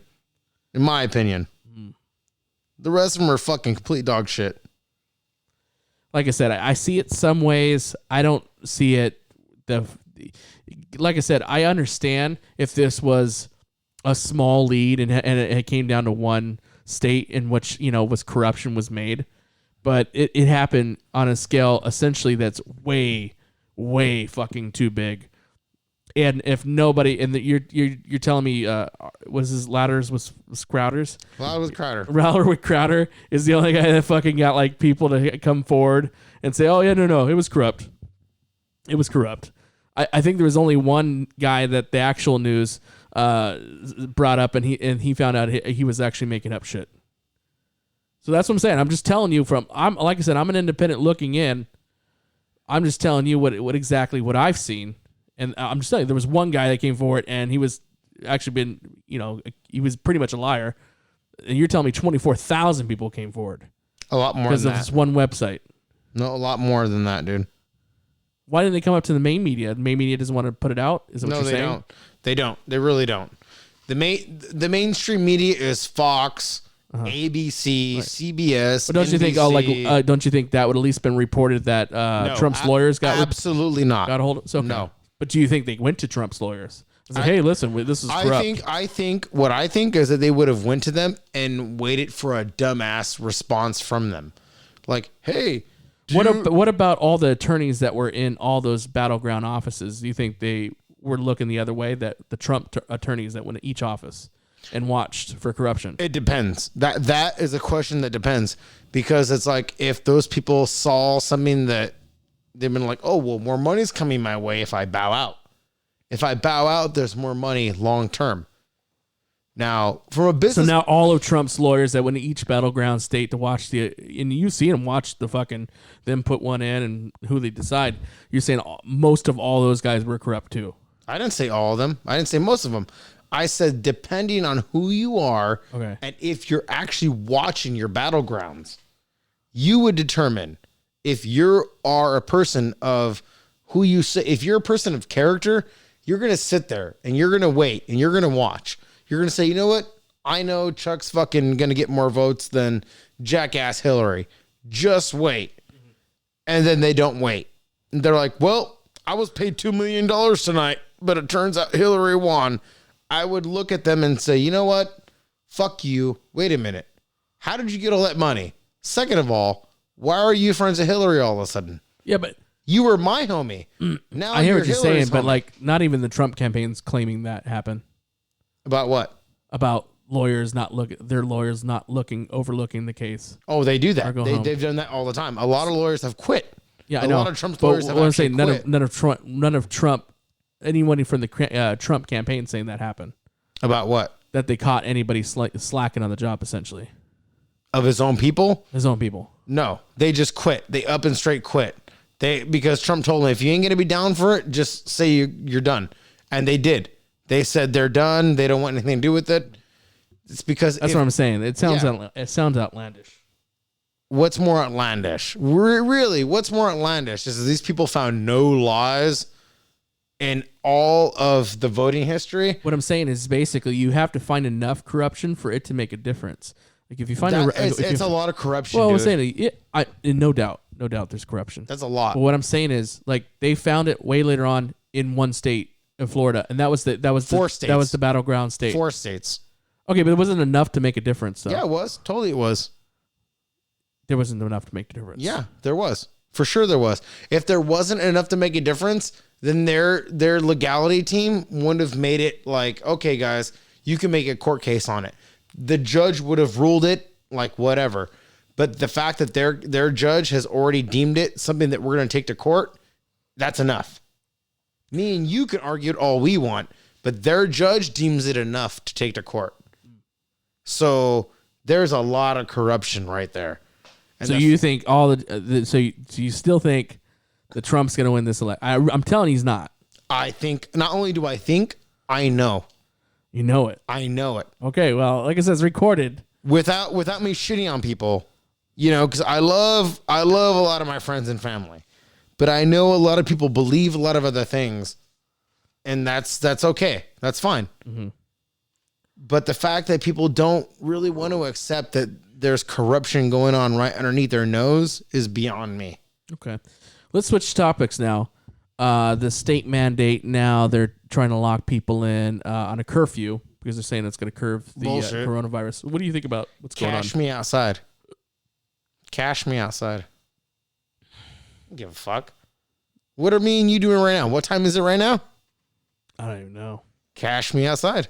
Speaker 2: In my opinion. The rest of them are fucking complete dog shit.
Speaker 1: Like I said, I see it some ways. I don't see it like I said, I understand if this was a small lead and it came down to one state in which, was corruption was made, but it happened on a scale essentially that's way, way fucking too big. And if nobody, and you're telling me, was his Ladders was Crowder's?
Speaker 2: Well, it was Crowder.
Speaker 1: Rattler with Crowder is the only guy that fucking got like people to come forward and say, oh yeah, no, it was corrupt. It was corrupt. I think there was only one guy that the actual news brought up, and he found out he was actually making up shit. So that's what I'm saying. I'm just telling you like I said, I'm an independent looking in. I'm just telling you what exactly what I've seen. And I'm just telling you, there was one guy that came forward, and he was actually he was pretty much a liar. And you're telling me 24,000 people came forward.
Speaker 2: A lot more
Speaker 1: because
Speaker 2: than
Speaker 1: of
Speaker 2: that.
Speaker 1: this one website.
Speaker 2: No, a lot more than that, dude.
Speaker 1: Why didn't they come up to the main media? The main media doesn't want to put it out? Is that what you're saying?
Speaker 2: No, they don't. They really don't. The mainstream media is Fox, ABC, CBS.
Speaker 1: But don't you think?
Speaker 2: NBC.
Speaker 1: Don't you think that would at least been reported that Trump's lawyers got
Speaker 2: absolutely not
Speaker 1: got a hold of? So okay.
Speaker 2: No.
Speaker 1: But do you think they went to Trump's lawyers? It's like, hey, listen, this is corrupt.
Speaker 2: I think what I think is that they would have went to them and waited for a dumbass response from them, like, hey.
Speaker 1: What about all the attorneys that were in all those battleground offices? Do you think they were looking the other way, that the Trump attorneys that went to each office and watched for corruption?
Speaker 2: It depends. That is a question that depends, because it's like if those people saw something that they've been like, oh, well, more money's coming my way if I bow out. If I bow out, there's more money long term. Now, from a business...
Speaker 1: So now all of Trump's lawyers that went to each battleground state to watch and you see them watch the fucking, them put one in and who they decide, you're saying most of all those guys were corrupt too.
Speaker 2: I didn't say all of them. I didn't say most of them. I said depending on who you are,
Speaker 1: okay, and
Speaker 2: if you're actually watching your battlegrounds, you would determine if you are a person of who you say. If you're a person of character, you're going to sit there and you're going to wait and you're going to watch. You're going to say, you know what? I know Chuck's fucking going to get more votes than jackass Hillary. Just wait. And then they don't wait. And they're like, well, I was paid $2 million tonight, but it turns out Hillary won. I would look at them and say, you know what? Fuck you. Wait a minute. How did you get all that money? Second of all, why are you friends with Hillary all of a sudden?
Speaker 1: Yeah, but
Speaker 2: you were my homie. Now
Speaker 1: I hear what you're saying,
Speaker 2: homie.
Speaker 1: but like not even the Trump campaign's claiming that happened.
Speaker 2: About what?
Speaker 1: About lawyers not overlooking the case.
Speaker 2: Oh, they do that. They've done that all the time. A lot of lawyers have quit.
Speaker 1: Yeah, I know.
Speaker 2: A lot of Trump's lawyers have actually quit.
Speaker 1: None of Trump, anyone from the Trump campaign saying that happened.
Speaker 2: About what?
Speaker 1: That they caught anybody slacking on the job, essentially.
Speaker 2: Of his own people?
Speaker 1: His own people.
Speaker 2: No, they just quit. They up and straight quit. Because Trump told them, if you ain't going to be down for it, just say you're done. And they did. They said they're done. They don't want anything to do with it. It's because
Speaker 1: that's what I'm saying. It sounds outlandish.
Speaker 2: What's more outlandish? Really, what's more outlandish is that these people found no lies in all of the voting history.
Speaker 1: What I'm saying is basically you have to find enough corruption for it to make a difference. Like if you find
Speaker 2: it's a lot of corruption.
Speaker 1: Well,
Speaker 2: dude.
Speaker 1: I'm saying no doubt there's corruption.
Speaker 2: That's a lot.
Speaker 1: But what I'm saying is like they found it way later on in one state in Florida, and that was
Speaker 2: 4 states.
Speaker 1: That was the battleground state.
Speaker 2: 4 states.
Speaker 1: Okay, but it wasn't enough to make a difference, though.
Speaker 2: Yeah, it was. Totally, it was.
Speaker 1: There wasn't enough to make the difference.
Speaker 2: Yeah, there was. For sure, there was. If there wasn't enough to make a difference, then their legality team wouldn't have made it like, okay, guys, you can make a court case on it. The judge would have ruled it like whatever. But the fact that their judge has already deemed it something that we're going to take to court, that's enough. Me and you can argue it all we want, but their judge deems it enough to take to court. So there's a lot of corruption right there. And
Speaker 1: so you think so you still think that Trump's going to win this election? I'm telling you he's not.
Speaker 2: I think, not only do I think, I know.
Speaker 1: You know it.
Speaker 2: I know it.
Speaker 1: Okay, well, like I said, it's recorded.
Speaker 2: Without me shitting on people, because I love a lot of my friends and family. But I know a lot of people believe a lot of other things, and that's okay. That's fine. Mm-hmm. But the fact that people don't really want to accept that there's corruption going on right underneath their nose is beyond me.
Speaker 1: Okay. Let's switch topics now. the state mandate now, they're trying to lock people in on a curfew because they're saying it's going to curb the coronavirus. What do you think about what's going on?
Speaker 2: Cash me outside. Cash me outside. I don't give a fuck. What are me and you doing right now? What time is it right now?
Speaker 1: I don't even know.
Speaker 2: Cash me outside.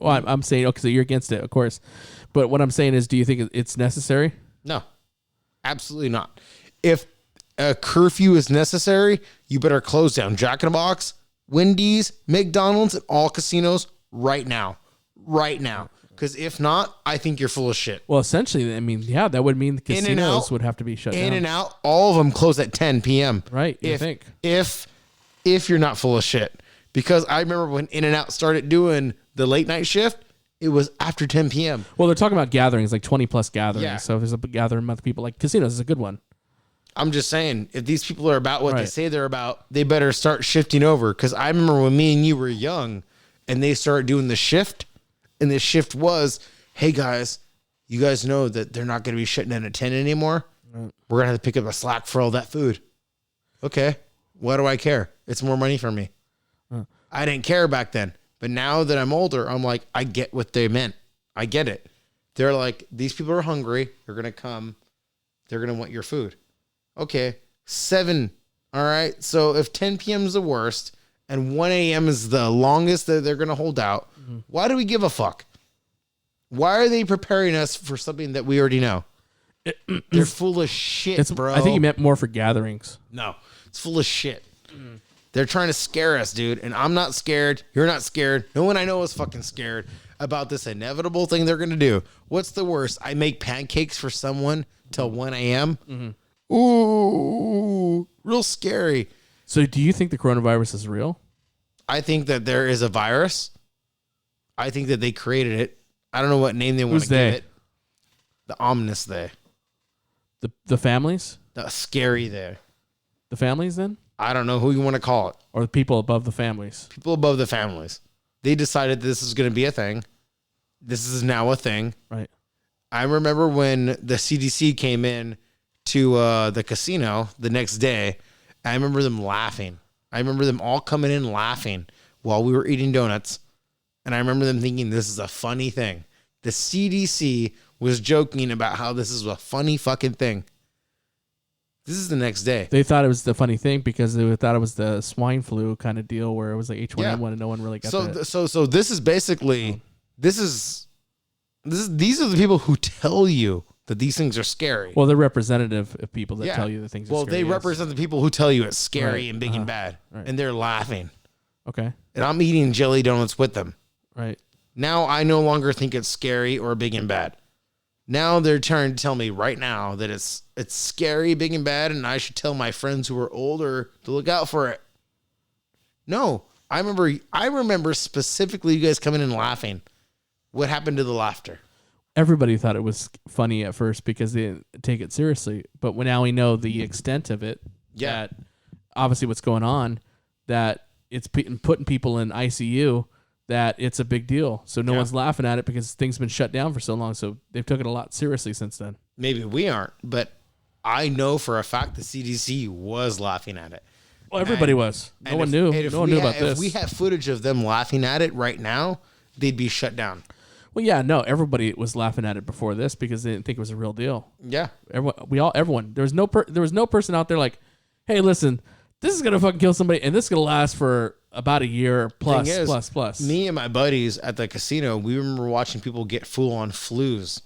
Speaker 1: Well, I'm saying, okay, so you're against it, of course. But what I'm saying is, do you think it's necessary?
Speaker 2: No, absolutely not. If a curfew is necessary, you better close down Jack in the Box, Wendy's, McDonald's, and all casinos right now. Right now. Because if not, I think you're full of shit.
Speaker 1: Well, essentially, I mean, yeah, that would mean the casinos would have to be shut down.
Speaker 2: In and out, all of them close at 10 p.m.
Speaker 1: Right, you think.
Speaker 2: If you're not full of shit. Because I remember when In and Out started doing the late night shift, it was after 10 p.m.
Speaker 1: Well, they're talking about gatherings, like 20 plus gatherings.
Speaker 2: Yeah.
Speaker 1: So if there's a gathering of people, like casinos is a good one.
Speaker 2: I'm just saying, if these people are about what they say they're about, they better start shifting over. Because I remember when me and you were young and they started doing the shift, and the shift was, hey guys, you guys know that they're not going to be shutting down at 10 anymore. Right. We're going to have to pick up the slack for all that food. Okay. Why do I care? It's more money for me. I didn't care back then. But now that I'm older, I'm like, I get what they meant. I get it. They're like, these people are hungry. They're going to come. They're going to want your food. Okay. 7. All right. So if 10 p.m. is the worst and 1 a.m. is the longest that they're going to hold out, why do we give a fuck? Why are they preparing us for something that we already know? They're full of shit, bro.
Speaker 1: I think you meant more for gatherings.
Speaker 2: No, it's full of shit. They're trying to scare us, dude. And I'm not scared. You're not scared. No one I know is fucking scared about this inevitable thing they're going to do. What's the worst? I make pancakes for someone till 1 a.m. Mm-hmm. Ooh, real scary.
Speaker 1: So do you think the coronavirus is real?
Speaker 2: I think that there is a virus. I think that they created it. I don't know what name they want to give it. The ominous they.
Speaker 1: The families?
Speaker 2: The scary they.
Speaker 1: The families then?
Speaker 2: I don't know who you want to call it.
Speaker 1: Or the people above the families.
Speaker 2: People above the families. They decided this is going to be a thing. This is now a thing.
Speaker 1: Right.
Speaker 2: I remember when the CDC came in to the casino the next day. I remember them laughing. I remember them all coming in laughing while we were eating donuts. And I remember them thinking this is a funny thing. The CDC was joking about how this is a funny fucking thing. This is the next day.
Speaker 1: They thought it was the funny thing because they thought it was the swine flu kind of deal where it was like H1N1 and no one really got that.
Speaker 2: So this is basically, these are the people who tell you that these things are scary.
Speaker 1: Well, they're representative of people that tell you that things are scary.
Speaker 2: Well, they represent the people who tell you it's scary and big and bad. Right. And they're laughing.
Speaker 1: Okay.
Speaker 2: And I'm eating jelly donuts with them.
Speaker 1: Right.
Speaker 2: Now I no longer think it's scary or big and bad. Now they're trying to tell me right now that it's scary, big and bad, and I should tell my friends who are older to look out for it. No, I remember specifically you guys coming in laughing. What happened to the laughter?
Speaker 1: Everybody thought it was funny at first because they didn't take it seriously. But now we know the extent of it, that obviously what's going on, that it's putting people in ICU, that it's a big deal. So no one's laughing at it because things have been shut down for so long. So they've took it a lot seriously since then.
Speaker 2: Maybe we aren't, but I know for a fact the CDC was laughing at it.
Speaker 1: Well, everybody was. No one knew. No one knew about this.
Speaker 2: If we had footage of them laughing at it right now, they'd be shut down.
Speaker 1: Well, yeah, no, everybody was laughing at it before this because they didn't think it was a real deal.
Speaker 2: Yeah.
Speaker 1: Everyone. There was no person out there like, hey, listen, this is going to fucking kill somebody and this is going to last for about a year plus.
Speaker 2: Me and my buddies at the casino, we remember watching people get full-on flus.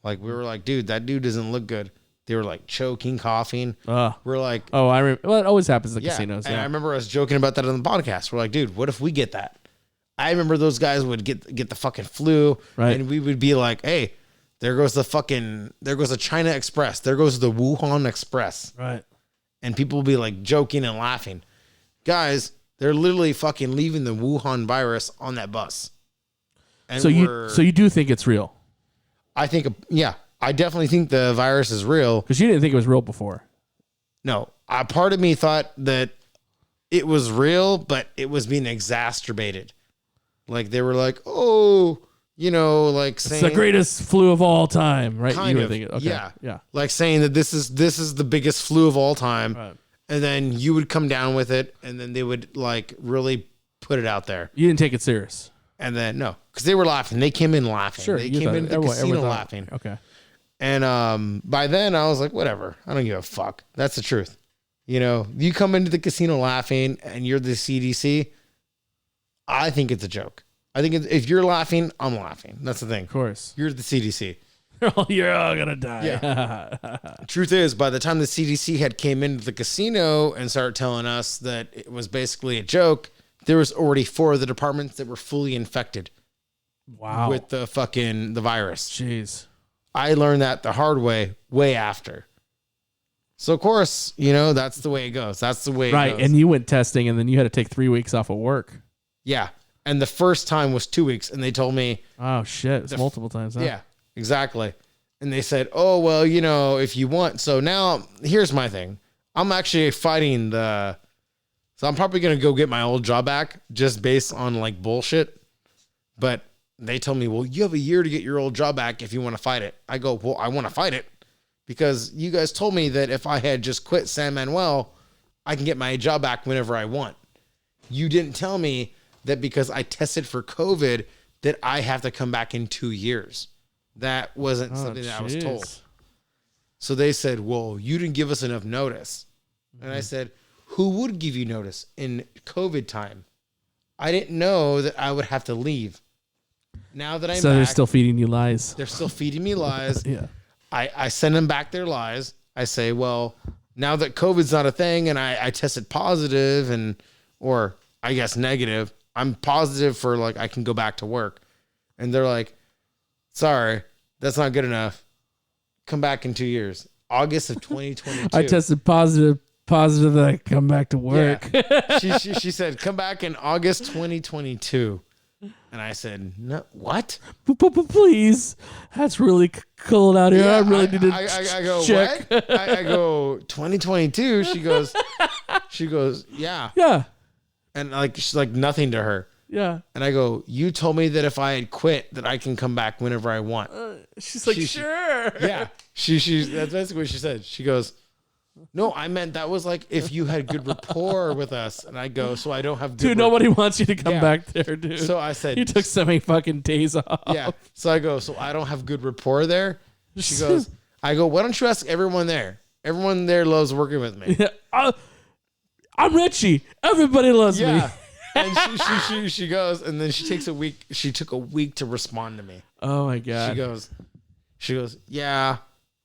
Speaker 2: Like, we were like, dude, that dude doesn't look good. They were like choking, coughing. We're like,
Speaker 1: well, it always happens at casinos.
Speaker 2: And I remember us joking about that on the podcast. We're like, dude, what if we get that? I remember those guys would get the fucking flu, right? And we would be like, hey, there goes the China Express. There goes the Wuhan Express.
Speaker 1: Right.
Speaker 2: And people will be like joking and laughing. Guys, they're literally fucking leaving the Wuhan virus on that bus. And
Speaker 1: so you do think it's real?
Speaker 2: I think, yeah, I definitely think the virus is real.
Speaker 1: Because you didn't think it was real before.
Speaker 2: No, a part of me thought that it was real, but it was being exacerbated. Like they were like, oh, like saying
Speaker 1: it's the greatest flu of all time, right?
Speaker 2: Kind of,
Speaker 1: thinking, okay, yeah.
Speaker 2: Like saying that this is the biggest flu of all time. Right. And then you would come down with it, and then they would like really put it out there.
Speaker 1: You didn't take it serious.
Speaker 2: And then no, because they were laughing. They came in laughing.
Speaker 1: Sure,
Speaker 2: They
Speaker 1: you
Speaker 2: came
Speaker 1: thought-
Speaker 2: in the
Speaker 1: everyone
Speaker 2: casino
Speaker 1: thought-
Speaker 2: laughing.
Speaker 1: Okay.
Speaker 2: And by then I was like, whatever. I don't give a fuck. That's the truth. You know, you come into the casino laughing and you're the CDC. I think it's a joke. I think if you're laughing, I'm laughing. That's the thing.
Speaker 1: Of course.
Speaker 2: You're the CDC.
Speaker 1: You're all gonna die.
Speaker 2: Yeah. Truth is, by the time the CDC had came into the casino and started telling us that it was basically a joke, there was already 4 of the departments that were fully infected
Speaker 1: Wow.
Speaker 2: with the virus.
Speaker 1: Jeez.
Speaker 2: I learned that the hard way after. So of course, you know, that's the way it goes. That's the way it
Speaker 1: Right.
Speaker 2: goes.
Speaker 1: And you went testing, and then you had to take 3 weeks off of work.
Speaker 2: Yeah. And the first time was 2 weeks, and they told me,
Speaker 1: Oh shit! It's multiple times. Huh?
Speaker 2: yeah, exactly. And they said, oh, well, you know, if you want. So now here's my thing. I'm actually fighting so I'm probably going to go get my old job back just based on like bullshit. But they told me, well, you have a year to get your old job back if you want to fight it. I go, well, I want to fight it because you guys told me that if I had just quit San Manuel, I can get my job back whenever I want. You didn't tell me that because I tested for COVID that I have to come back in 2 years. That wasn't something that I was told. So they said, well, you didn't give us enough notice. And I said, who would give you notice in COVID time? I didn't know that I would have to leave. Now that I'm
Speaker 1: So
Speaker 2: back,
Speaker 1: they're still feeding you lies.
Speaker 2: they're still feeding me lies.
Speaker 1: Yeah.
Speaker 2: I send them back their lies. I say, well, now that COVID's not a thing and I tested positive or I guess negative, I'm positive for like, I can go back to work. And they're like, sorry, that's not good enough. Come back in 2 years. August of 2022.
Speaker 1: I tested positive that I come back to work.
Speaker 2: Yeah. She said, come back in August 2022. And I said, no, what?
Speaker 1: Please, that's really cold out here.
Speaker 2: Yeah,
Speaker 1: I really need to
Speaker 2: I go,
Speaker 1: check.
Speaker 2: what? I go, 2022. She goes, yeah.
Speaker 1: Yeah,
Speaker 2: And like, she's like nothing to her.
Speaker 1: yeah.
Speaker 2: And I go, you told me that if I had quit, that I can come back whenever I want.
Speaker 1: She's like, sure.
Speaker 2: Yeah. That's basically what she said. She goes, no, I meant that was like if you had good rapport with us. And I go, so I don't have good
Speaker 1: Dude, nobody wants you to come
Speaker 2: Yeah.
Speaker 1: back there, dude.
Speaker 2: So I said,
Speaker 1: you took so many fucking days off.
Speaker 2: yeah. So I go, so I don't have good rapport there. She goes, I go, why don't you ask everyone there? Everyone there loves working with me.
Speaker 1: Yeah. I'm Richie. Everybody loves me.
Speaker 2: Yeah. And she goes, and then she takes a week. She took a week to respond to me.
Speaker 1: Oh my god.
Speaker 2: She goes, yeah,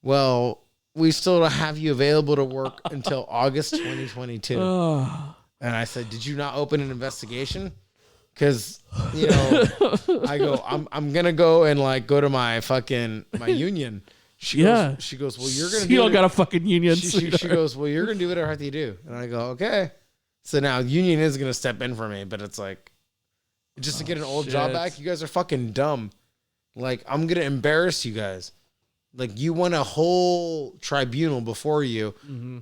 Speaker 2: well, we still don't have you available to work until August 2022.
Speaker 1: Oh.
Speaker 2: And I said, did you not open an investigation? Because, you know, I go, I'm going to go and like go to my union. She goes, well, you're going to do
Speaker 1: You don't
Speaker 2: it.
Speaker 1: got a fucking union.
Speaker 2: She goes, well, you're going to do whatever I have to do. And I go, okay. So now union is going to step in for me, but it's like, just to get an old job
Speaker 1: shit.
Speaker 2: back, you guys are fucking dumb. Like, I'm going to embarrass you guys. Like, you want a whole tribunal before you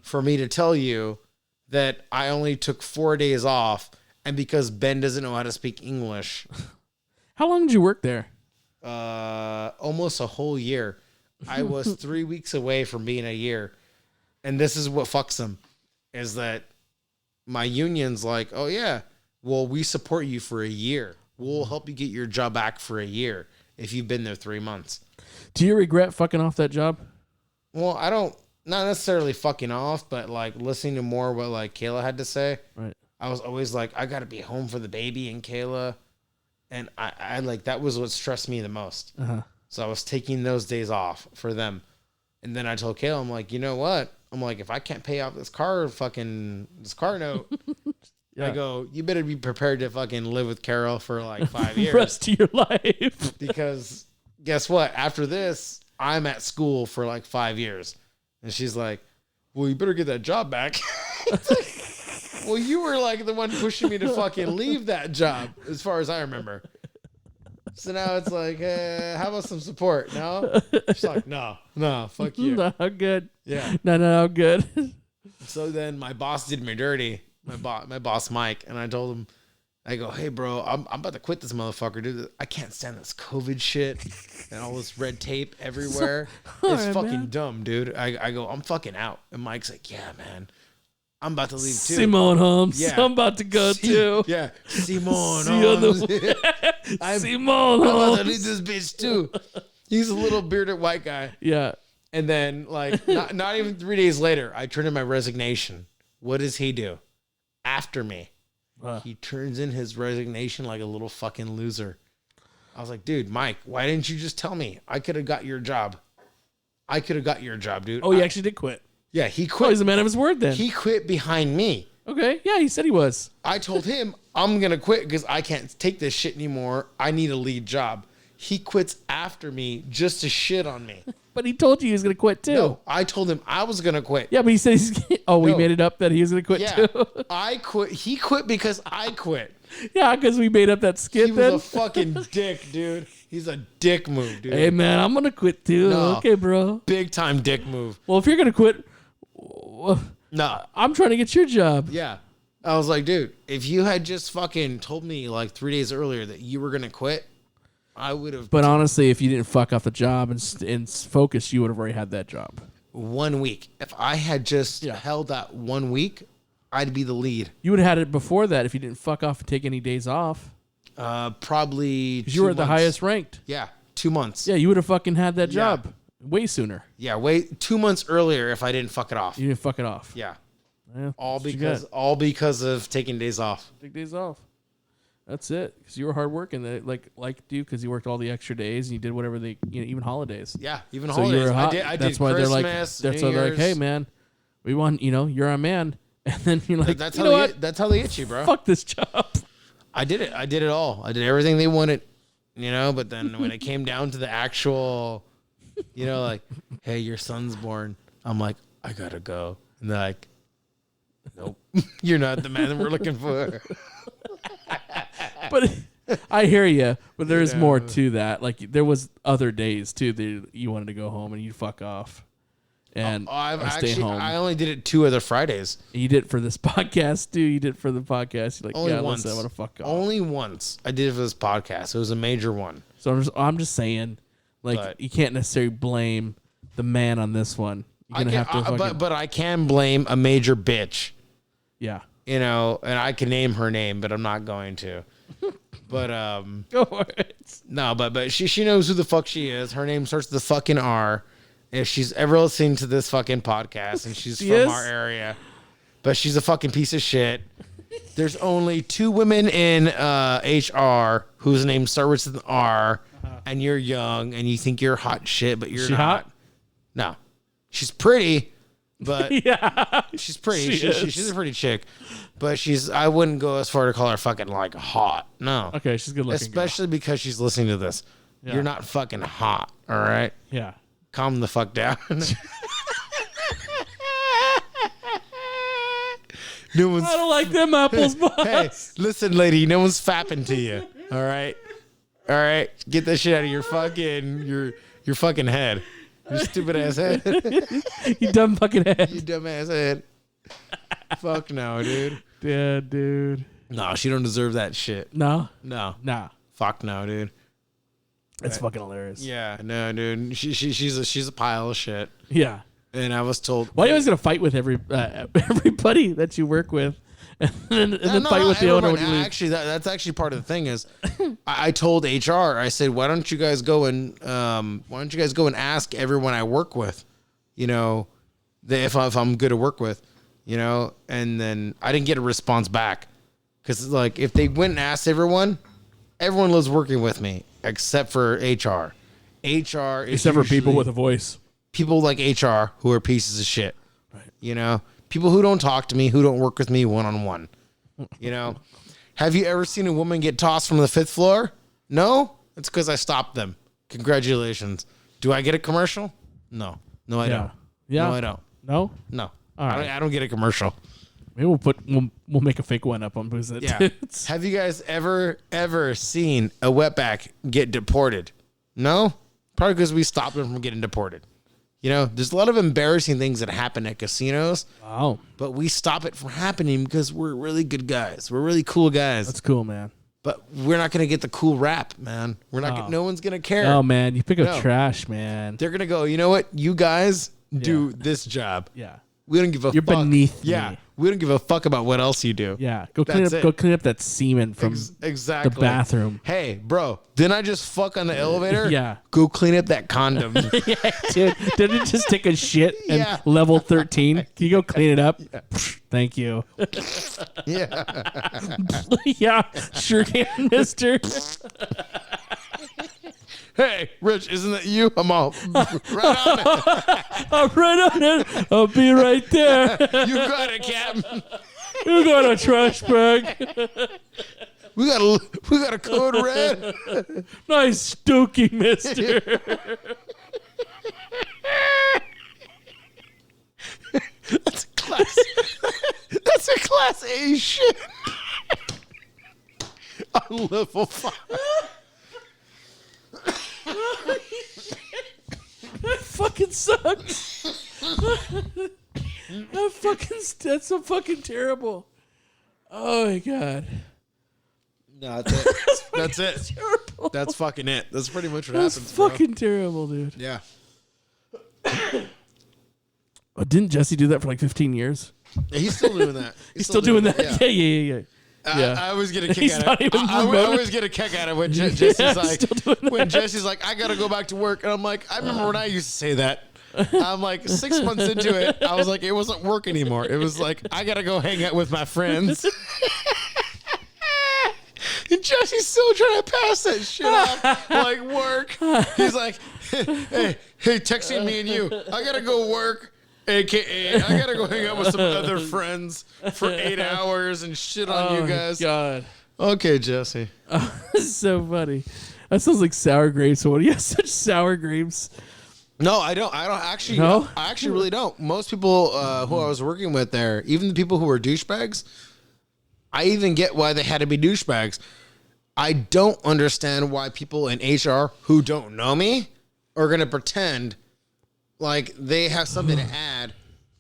Speaker 2: for me to tell you that I only took 4 days off, and because Ben doesn't know how to speak English.
Speaker 1: How long did you work there?
Speaker 2: Almost a whole year. I was 3 weeks away from being a year. And this is what fucks them, is that my union's like, oh, yeah, well, we support you for a year. We'll help you get your job back for a year if you've been there 3 months.
Speaker 1: Do you regret fucking off that job?
Speaker 2: Well, I don't, not necessarily fucking off, but like listening to more what like Kayla had to say.
Speaker 1: Right.
Speaker 2: I was always like, I got to be home for the baby and Kayla. And I like, that was what stressed me the most.
Speaker 1: Uh-huh.
Speaker 2: So I was taking those days off for them. And then I told Kayla, I'm like, you know what? I'm like, if I can't pay off this car note,
Speaker 1: Yeah.
Speaker 2: I go, you better be prepared to fucking live with Carol for like 5 years.
Speaker 1: Rest of your life.
Speaker 2: Because guess what? After this, I'm at school for like 5 years. And she's like, well, you better get that job back. Well, you were like the one pushing me to fucking leave that job, as far as I remember. So now it's like, how about some support? No? She's like, no, fuck you.
Speaker 1: No, I'm good.
Speaker 2: Yeah.
Speaker 1: No, I'm good.
Speaker 2: So then my boss did me dirty, my boss Mike, and I told him, I go, hey bro, I'm about to quit this motherfucker, dude. I can't stand this COVID shit and all this red tape everywhere. It's
Speaker 1: right,
Speaker 2: fucking
Speaker 1: man.
Speaker 2: dumb, dude. I go, I'm fucking out. And Mike's like, yeah, man. I'm about to leave too.
Speaker 1: Simone Holmes.
Speaker 2: Yeah.
Speaker 1: I'm about to go too.
Speaker 2: Yeah, Simone
Speaker 1: See you on
Speaker 2: Holmes.
Speaker 1: the Simone
Speaker 2: I'm about to
Speaker 1: Holmes.
Speaker 2: leave this bitch too. He's a little bearded white guy.
Speaker 1: Yeah.
Speaker 2: And then, like, not even 3 days later, I turned in my resignation. What does he do? After me. He turns in his resignation like a little fucking loser. I was like, dude, Mike, why didn't you just tell me? I could have got your job. Dude.
Speaker 1: Oh, he actually did quit.
Speaker 2: Yeah, he
Speaker 1: Oh,
Speaker 2: quit.
Speaker 1: he's a man of his word then.
Speaker 2: He quit behind me.
Speaker 1: Okay. Yeah, he said he was.
Speaker 2: I told him, I'm going to quit because I can't take this shit anymore. I need a lead job. He quits after me just to shit on me.
Speaker 1: But he told you he was going to quit too.
Speaker 2: No, I told him I was going to quit.
Speaker 1: Yeah, but he said he's. Oh, we
Speaker 2: No.
Speaker 1: made it up that he was going to quit
Speaker 2: Yeah,
Speaker 1: too.
Speaker 2: I quit. He quit because I quit.
Speaker 1: Yeah, because we made up that skit
Speaker 2: He was
Speaker 1: then.
Speaker 2: a fucking dick, dude. He's a dick move, dude.
Speaker 1: Hey, man, I'm going to quit too.
Speaker 2: No.
Speaker 1: Okay, bro.
Speaker 2: Big time dick move.
Speaker 1: Well, if you're going to quit,
Speaker 2: No.
Speaker 1: I'm trying to get your job.
Speaker 2: Yeah. I was like, dude, if you had just fucking told me like 3 days earlier that you were going to quit, I would have.
Speaker 1: But honestly, if you didn't fuck off the job and focus, you would have already had that job.
Speaker 2: 1 week. If I had just held that 1 week, I'd be the lead.
Speaker 1: You would have had it before that if you didn't fuck off and take any days off.
Speaker 2: Probably.
Speaker 1: Because you were the highest ranked.
Speaker 2: Yeah. 2 months.
Speaker 1: Yeah, you would have fucking had that job way sooner.
Speaker 2: Yeah. Wait, 2 months earlier if I didn't fuck it off.
Speaker 1: You didn't fuck it off.
Speaker 2: Yeah.
Speaker 1: Yeah,
Speaker 2: All
Speaker 1: that's what you
Speaker 2: because of taking days off.
Speaker 1: got. Take days off. That's it. Because you were hard working. They liked you because you worked all the extra days and you did whatever they, even holidays.
Speaker 2: Yeah, even
Speaker 1: So
Speaker 2: holidays.
Speaker 1: you were hot.
Speaker 2: I
Speaker 1: That's
Speaker 2: did
Speaker 1: why
Speaker 2: Christmas,
Speaker 1: they're like, that's
Speaker 2: New
Speaker 1: why they're like, hey
Speaker 2: Year's.
Speaker 1: man, we want, you're a man, and then you're like,
Speaker 2: That's
Speaker 1: you
Speaker 2: how
Speaker 1: know
Speaker 2: they
Speaker 1: what?
Speaker 2: get, that's how they get you, bro.
Speaker 1: Fuck this job.
Speaker 2: I did it. I did it all. I did everything they wanted, but then when it came down to the actual, like, hey, your son's born, I'm like, I gotta go. And they're like, nope, you're not the man that we're looking for.
Speaker 1: But I hear you. But there's more to that. Like there was other days too that you wanted to go home and you fuck off, and stay home.
Speaker 2: I only did it 2 other Fridays.
Speaker 1: You did it for this podcast too. You did it for the podcast. You're like,
Speaker 2: Only
Speaker 1: yeah,
Speaker 2: once.
Speaker 1: listen, I want to fuck off.
Speaker 2: Only once I did it for this podcast. It was a major one.
Speaker 1: So I'm just saying, like,
Speaker 2: But-
Speaker 1: you can't necessarily blame the man on this one. You're gonna have to. Fucking,
Speaker 2: but I can blame a major bitch.
Speaker 1: yeah.
Speaker 2: And I can name her name, but I'm not going to. But
Speaker 1: Go for it.
Speaker 2: no, but she knows who the fuck she is. Her name starts with the fucking R. If she's ever listening to this fucking podcast and she's
Speaker 1: She
Speaker 2: from
Speaker 1: is?
Speaker 2: our area, but she's a fucking piece of shit. There's only 2 women in HR whose name starts with an R, and you're young and you think you're hot shit, but you're
Speaker 1: She
Speaker 2: not.
Speaker 1: hot?
Speaker 2: No, she's pretty, but
Speaker 1: Yeah.
Speaker 2: she's pretty.
Speaker 1: She is.
Speaker 2: She's a pretty chick, but I wouldn't go as far to call her fucking like hot. No.
Speaker 1: Okay, she's good looking.
Speaker 2: Especially because she's listening to this.
Speaker 1: Yeah.
Speaker 2: You're not fucking hot, all right?
Speaker 1: Girl. Yeah.
Speaker 2: Calm the fuck down. No one's.
Speaker 1: I don't like them apples, boss.
Speaker 2: Hey, listen, lady. No one's fapping to you. All right, all right. Get that shit out of your fucking head. Your stupid ass head.
Speaker 1: You dumb fucking head.
Speaker 2: You dumb ass head. Fuck no, dude.
Speaker 1: Yeah, dude.
Speaker 2: No, she don't deserve that shit.
Speaker 1: No.
Speaker 2: No.
Speaker 1: Nah.
Speaker 2: Fuck no, dude.
Speaker 1: That's fucking hilarious.
Speaker 2: Yeah, no, dude. She's a pile of shit.
Speaker 1: Yeah.
Speaker 2: And I was told.
Speaker 1: Why are you always gonna fight with everybody that you work with, and then fight with the owner when you leave?
Speaker 2: Actually, that's actually part of the thing is, I told HR. I said, why don't you guys go and ask everyone I work with, if I'm good to work with, and then I didn't get a response back, because like if they went and asked everyone loves working with me except for HR. HR is
Speaker 1: Except for people
Speaker 2: usually-
Speaker 1: with a voice.
Speaker 2: people like HR who are pieces of shit. Right. People who don't talk to me, who don't work with me one-on-one. Have you ever seen a woman get tossed from the 5th floor? No? It's because I stopped them. Congratulations. Do I get a commercial? No. No, I don't.
Speaker 1: Yeah.
Speaker 2: No, I don't.
Speaker 1: No.
Speaker 2: No.
Speaker 1: All right.
Speaker 2: I don't get a commercial.
Speaker 1: Maybe we'll make a fake one up on Bux Effect.
Speaker 2: Yeah. Have you guys ever seen a wetback get deported? No? Probably because we stopped them from getting deported. There's a lot of embarrassing things that happen at casinos.
Speaker 1: Wow.
Speaker 2: But we stop it from happening because we're really good guys. We're really cool guys.
Speaker 1: That's cool, man.
Speaker 2: But we're not going to get the cool rap, man. We're not.
Speaker 1: Oh.
Speaker 2: No one's going to care.
Speaker 1: Oh man, you pick up
Speaker 2: No.
Speaker 1: trash, man.
Speaker 2: They're going to go, you know what? You guys do this job.
Speaker 1: Yeah.
Speaker 2: We don't give a
Speaker 1: You're
Speaker 2: fuck.
Speaker 1: beneath
Speaker 2: Yeah.
Speaker 1: me.
Speaker 2: We don't give a fuck about what else you do.
Speaker 1: Yeah, go clean up that semen from
Speaker 2: exactly
Speaker 1: the bathroom.
Speaker 2: Hey, bro, didn't I just fuck on the elevator?
Speaker 1: Yeah.
Speaker 2: Go clean up that condom.
Speaker 1: Yeah, dude. Didn't it just take a shit and
Speaker 2: Yeah.
Speaker 1: level 13? Can you go clean it up? Yeah. Thank you.
Speaker 2: Yeah.
Speaker 1: Yeah, sure can, mister.
Speaker 2: Hey, Rich, isn't that you? I'm all right on it.
Speaker 1: I'm right on it. I'll be right there.
Speaker 2: You got it, Captain.
Speaker 1: You got a trash bag.
Speaker 2: We got a code red.
Speaker 1: Nice stooky, mister.
Speaker 2: That's a class A shit. On level 5.
Speaker 1: That fucking sucks. That's so fucking terrible. Oh my god.
Speaker 2: No, that's it. That's it.
Speaker 1: Terrible.
Speaker 2: That's fucking it. That's pretty much what
Speaker 1: That's
Speaker 2: happens.
Speaker 1: fucking terrible, dude.
Speaker 2: Yeah.
Speaker 1: Oh, didn't Jesse do that for like 15 years?
Speaker 2: He's still doing that.
Speaker 1: He's still doing that. Yeah.
Speaker 2: I always get a kick
Speaker 1: He's
Speaker 2: out
Speaker 1: not
Speaker 2: of it.
Speaker 1: even
Speaker 2: I
Speaker 1: promoted.
Speaker 2: always get a kick out of it when Jesse's
Speaker 1: still doing
Speaker 2: when Jesse's like, I gotta go back to work, and I'm like, I remember when I used to say that. I'm like 6 months into it. I was like, it wasn't work anymore. It was like, I gotta go hang out with my friends. And Jesse's still trying to pass that shit off like work. He's like, hey, texting me and you. I gotta go work. AKA, I gotta go hang out with some other friends for 8 hours and shit on you guys.
Speaker 1: God.
Speaker 2: Okay, Jesse.
Speaker 1: This is so funny. That sounds like sour grapes. What do you have such sour grapes?
Speaker 2: No, I don't actually.
Speaker 1: No?
Speaker 2: I actually really don't. Most people who I was working with there, even the people who were douchebags, I even get why they had to be douchebags. I don't understand why people in HR who don't know me are gonna pretend like they have something to add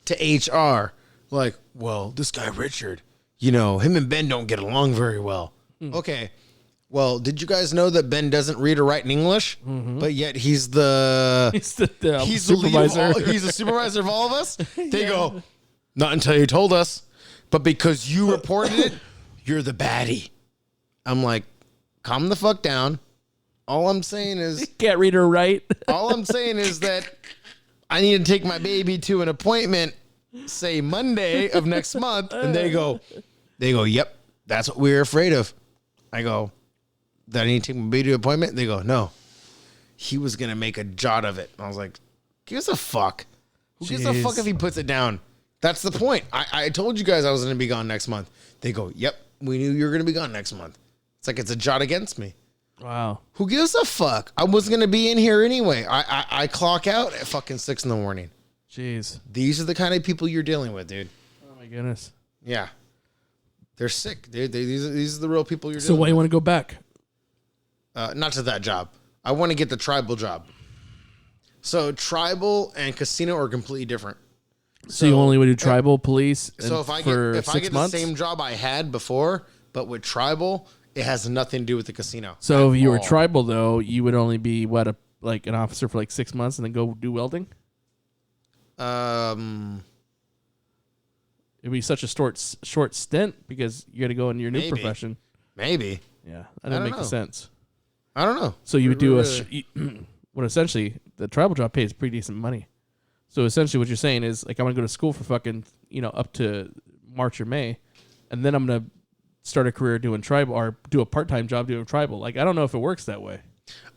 Speaker 2: to HR. Like, well, this guy Richard, him and Ben don't get along very well. Okay. Well, did you guys know that Ben doesn't read or write in English, but yet he's the
Speaker 1: supervisor.
Speaker 2: He's the supervisor of all of us? They go, not until you told us, but because you reported it, you're the baddie. I'm like, calm the fuck down. All I'm saying is
Speaker 1: Can't read or write.
Speaker 2: all I'm saying is that I need to take my baby to an appointment, say Monday of next month, and they go, yep, that's what we were afraid of. I go, that I need to take my baby to an appointment? They go, no. He was going to make a jot of it. And I was like, gives a fuck. Who gives a fuck if he puts it down? That's the point. I told you guys I was going to be gone next month. They go, yep, we knew you were going to be gone next month. It's like it's a jot against me.
Speaker 1: Wow.
Speaker 2: Who gives a fuck? I was going to be in here anyway. I clock out at fucking 6 in the morning.
Speaker 1: Jeez.
Speaker 2: These are the kind of people you're dealing with, dude.
Speaker 1: Oh my goodness.
Speaker 2: Yeah. They're sick, dude. These are the real people you're
Speaker 1: So
Speaker 2: dealing
Speaker 1: why
Speaker 2: with.
Speaker 1: you want to go back?
Speaker 2: Not to that job. I want to get the tribal job. So tribal and casino are completely different.
Speaker 1: So you only would do tribal police.
Speaker 2: So if I get the same job I had before, but with tribal, it has nothing to do with the casino.
Speaker 1: So if you were
Speaker 2: all.
Speaker 1: tribal though, you would only be like an officer for like 6 months and then go do welding. It'd be such a short stint because you got to go into your new
Speaker 2: Maybe.
Speaker 1: profession.
Speaker 2: Maybe.
Speaker 1: Yeah,
Speaker 2: I
Speaker 1: that doesn't
Speaker 2: don't
Speaker 1: make
Speaker 2: know.
Speaker 1: sense.
Speaker 2: I don't know.
Speaker 1: So you would do what essentially the tribal job pays pretty decent money. So essentially what you're saying is like I'm gonna go to school for fucking up to March or May, and then I'm gonna start a career doing tribal or do a part-time job doing tribal. Like I don't know if it works that way.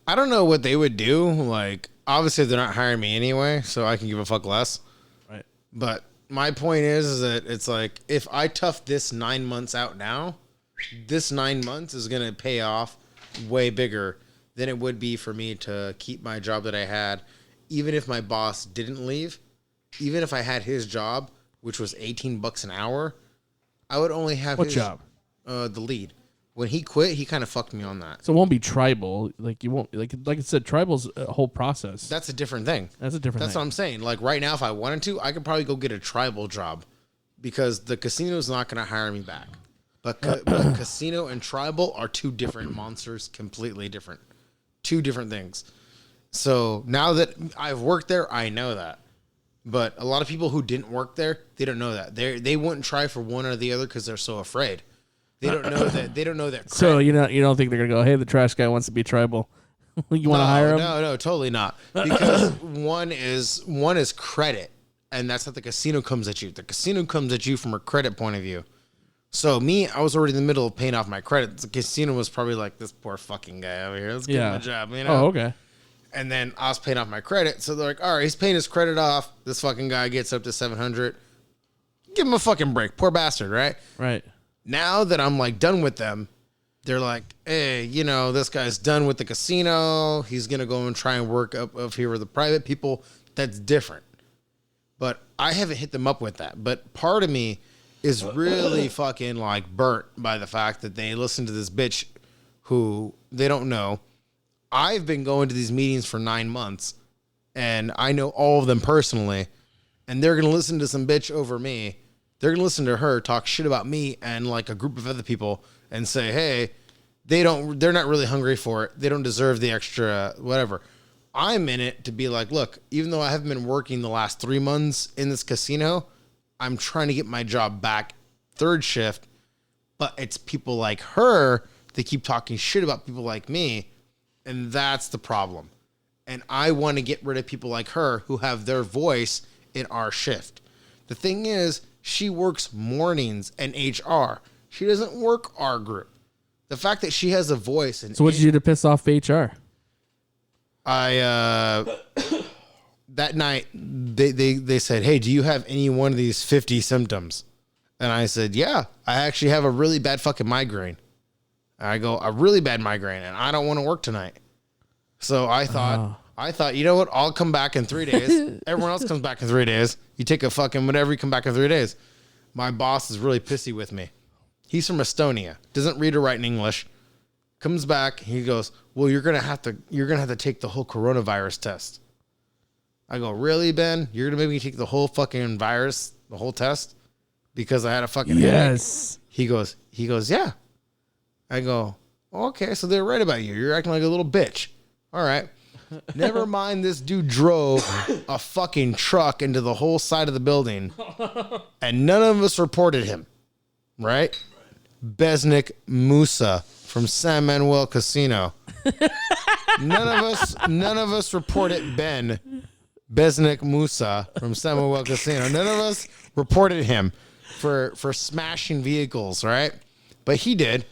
Speaker 2: I don't know what they would do. Like, obviously they're not hiring me anyway, so I can give a fuck less.
Speaker 1: Right.
Speaker 2: But my point is that it's like if I tough this 9 months out now, this 9 months is gonna pay off way bigger than it would be for me to keep my job that I had, even if my boss didn't leave, even if I had his job, which was $18 an hour, I would only have
Speaker 1: What
Speaker 2: his
Speaker 1: job?
Speaker 2: The lead. When he quit, he kind of fucked me on that.
Speaker 1: So it won't be tribal. Like you won't like I said, tribal's a whole process.
Speaker 2: That's a different thing.
Speaker 1: That's a different
Speaker 2: That's
Speaker 1: thing.
Speaker 2: what I'm saying. Like right now, if I wanted to, I could probably go get a tribal job because the casino's not going to hire me back. But casino and tribal are two different monsters, completely different. Two different things. So now that I've worked there, I know that. But a lot of people who didn't work there, they don't know that. They wouldn't try for one or the other because they're so afraid. They don't know that. They don't know that.
Speaker 1: So you don't think they're gonna go, hey, the trash guy wants to be tribal. You want to hire him?
Speaker 2: No, totally not. Because one is credit, and that's how the casino comes at you. The casino comes at you from a credit point of view. So I was already in the middle of paying off my credit. The casino was probably like, this poor fucking guy over here. Let's give him a job, you know?
Speaker 1: Oh, okay.
Speaker 2: And then I was paying off my credit. So they're like, all right, he's paying his credit off. This fucking guy gets up to $700. Give him a fucking break. Poor bastard, right?
Speaker 1: Right.
Speaker 2: Now that I'm like done with them, they're like, hey, this guy's done with the casino. He's going to go and try and work up here with the private people. That's different. But I haven't hit them up with that. But part of me is really fucking like burnt by the fact that they listen to this bitch who they don't know. I've been going to these meetings for 9 months and I know all of them personally, and they're going to listen to some bitch over me. They're going to listen to her talk shit about me and like a group of other people and say, hey, they're not really hungry for it. They don't deserve the extra whatever. I'm in it to be like, look, even though I haven't been working the last 3 months in this casino, I'm trying to get my job back third shift, but it's people like her that keep talking shit about people like me, and that's the problem. And I want to get rid of people like her who have their voice in our shift. The thing is, she works mornings and HR. She doesn't work our group. The fact that she has a voice.
Speaker 1: So what did you do to piss off HR?
Speaker 2: That night, they said, hey, do you have any one of these 50 symptoms? And I said, yeah, I actually have a really bad fucking migraine. And I go, a really bad migraine, and I don't want to work tonight. So I thought, you know what? I'll come back in 3 days. Everyone else comes back in 3 days. You take a fucking whatever, you come back in 3 days. My boss is really pissy with me. He's from Estonia, doesn't read or write in English. Comes back, he goes, well, you're gonna have to take the whole coronavirus test. I go, really, Ben? You're gonna make me take the whole fucking virus, the whole test, because I had a fucking headache? He goes, yeah. I go, okay, so they're right about you. You're acting like a little bitch. All right. Never mind, this dude drove a fucking truck into the whole side of the building, and none of us reported him. Right? Besnik Musa from San Manuel Casino. None of us reported Ben Besnik Musa from San Manuel Casino. None of us reported him for smashing vehicles, right? But he did.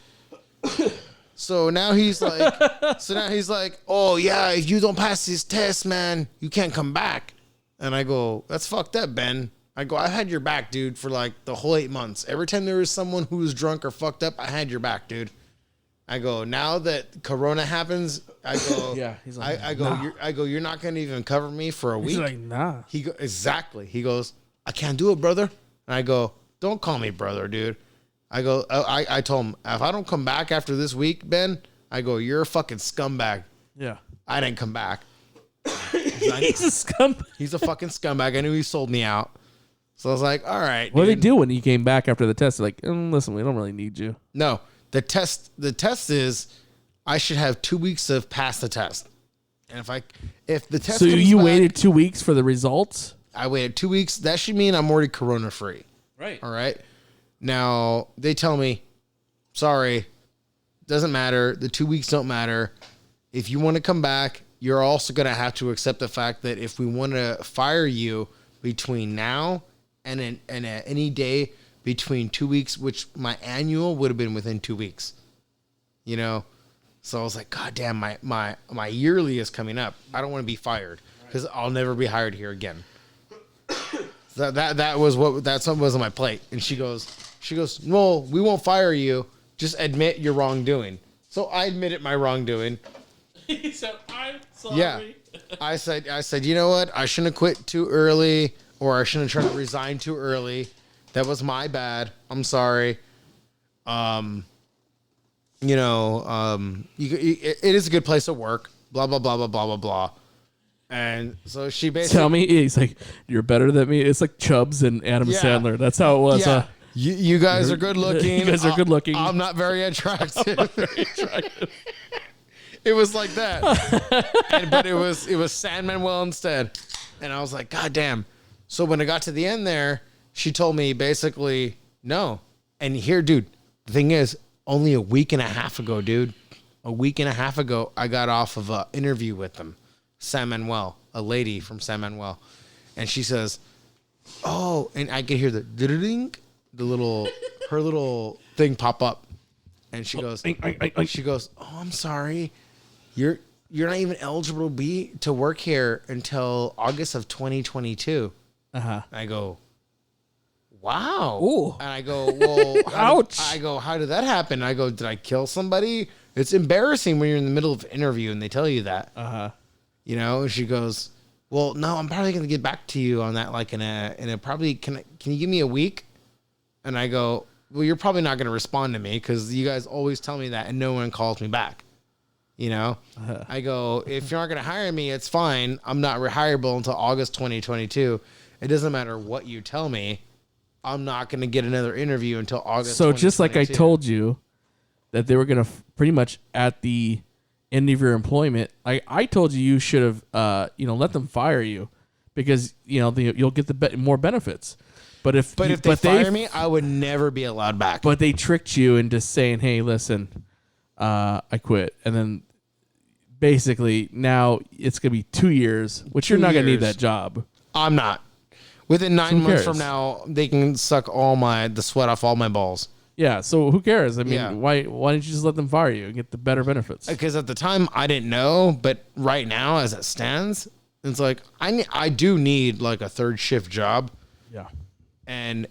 Speaker 2: So now he's like, oh yeah, if you don't pass this test, man, you can't come back. And I go, that's fucked up, Ben. I go, I had your back, dude, for like the whole 8 months. Every time there was someone who was drunk or fucked up, I had your back, dude. I go, now that Corona happens, I go, yeah. He's like, I go, you're not gonna even cover me for a week.
Speaker 1: He's like, nah.
Speaker 2: He go, exactly. He goes, I can't do it, brother. And I go, don't call me brother, dude. I go, I told him, if I don't come back after this week, Ben, I go, you're a fucking scumbag.
Speaker 1: Yeah.
Speaker 2: I didn't come back.
Speaker 1: He's a scumbag.
Speaker 2: He's a fucking scumbag. I knew he sold me out. So I was like, all right.
Speaker 1: What did they do when he came back after the test? They're like, listen, we don't really need you.
Speaker 2: No, the test is I should have 2 weeks of pass the test. And if the test
Speaker 1: So you
Speaker 2: back,
Speaker 1: waited 2 weeks for the results?
Speaker 2: I waited 2 weeks. That should mean I'm already corona free.
Speaker 1: Right.
Speaker 2: All right. Now they tell me, sorry, doesn't matter. The 2 weeks don't matter. If you want to come back, you're also going to have to accept the fact that if we want to fire you between now and any day between 2 weeks, which my annual would have been within 2 weeks, you know? So I was like, God damn, my yearly is coming up. I don't want to be fired because I'll never be hired here again. That was what was on my plate. And she goes, no, we won't fire you. Just admit your wrongdoing. So I admitted my wrongdoing.
Speaker 1: He said, I'm sorry.
Speaker 2: Yeah. I said, you know what? I shouldn't have quit too early, or I shouldn't have tried to resign too early. That was my bad. I'm sorry. It is a good place to work. Blah, blah, blah, blah, blah, blah, blah. And so she basically...
Speaker 1: Tell me, he's like, you're better than me. It's like Chubbs and Adam Sandler. That's how it was.
Speaker 2: Yeah. You guys are good looking.
Speaker 1: You guys are good looking.
Speaker 2: I'm not very attractive. It was like that. But it was San Manuel instead. And I was like, God damn. So when it got to the end there, she told me basically no. And here, dude, the thing is, only a week and a half ago, dude, I got off of an interview with them, San Manuel, a lady from San Manuel. And she says, oh, and I could hear the ding, her little thing pop up. And she goes, oh, I'm sorry. You're not even eligible to work here until August of 2022.
Speaker 1: Uh-huh.
Speaker 2: I go, wow.
Speaker 1: Ooh.
Speaker 2: And I go, well,
Speaker 1: ouch.
Speaker 2: How did that happen? I go, did I kill somebody? It's embarrassing when you're in the middle of an interview and they tell you that.
Speaker 1: Uh-huh.
Speaker 2: You know, and she goes, well, no, I'm probably going to get back to you on that. Like in a probably, can you give me a week? And I go, well, you're probably not going to respond to me because you guys always tell me that and no one calls me back. You know, I go, if you're not going to hire me, it's fine. I'm not rehireable until August 2022. It doesn't matter what you tell me. I'm not going to get another interview until August.
Speaker 1: So just like I told you that they were going to pretty much at the end of your employment, I told you should have, let them fire you because, you'll get the more benefits. But if they fire me,
Speaker 2: I would never be allowed back.
Speaker 1: But they tricked you into saying, hey, listen, I quit. And then basically now it's going to be 2 years, which you're not going to need that job.
Speaker 2: I'm not. Within 9 months
Speaker 1: cares?
Speaker 2: from now, they can suck the sweat off all my balls.
Speaker 1: Yeah, so who cares? I mean, why didn't you just let them fire you and get the better benefits?
Speaker 2: Because at the time, I didn't know. But right now, as it stands, it's like I do need like a third shift job.
Speaker 1: Yeah.
Speaker 2: And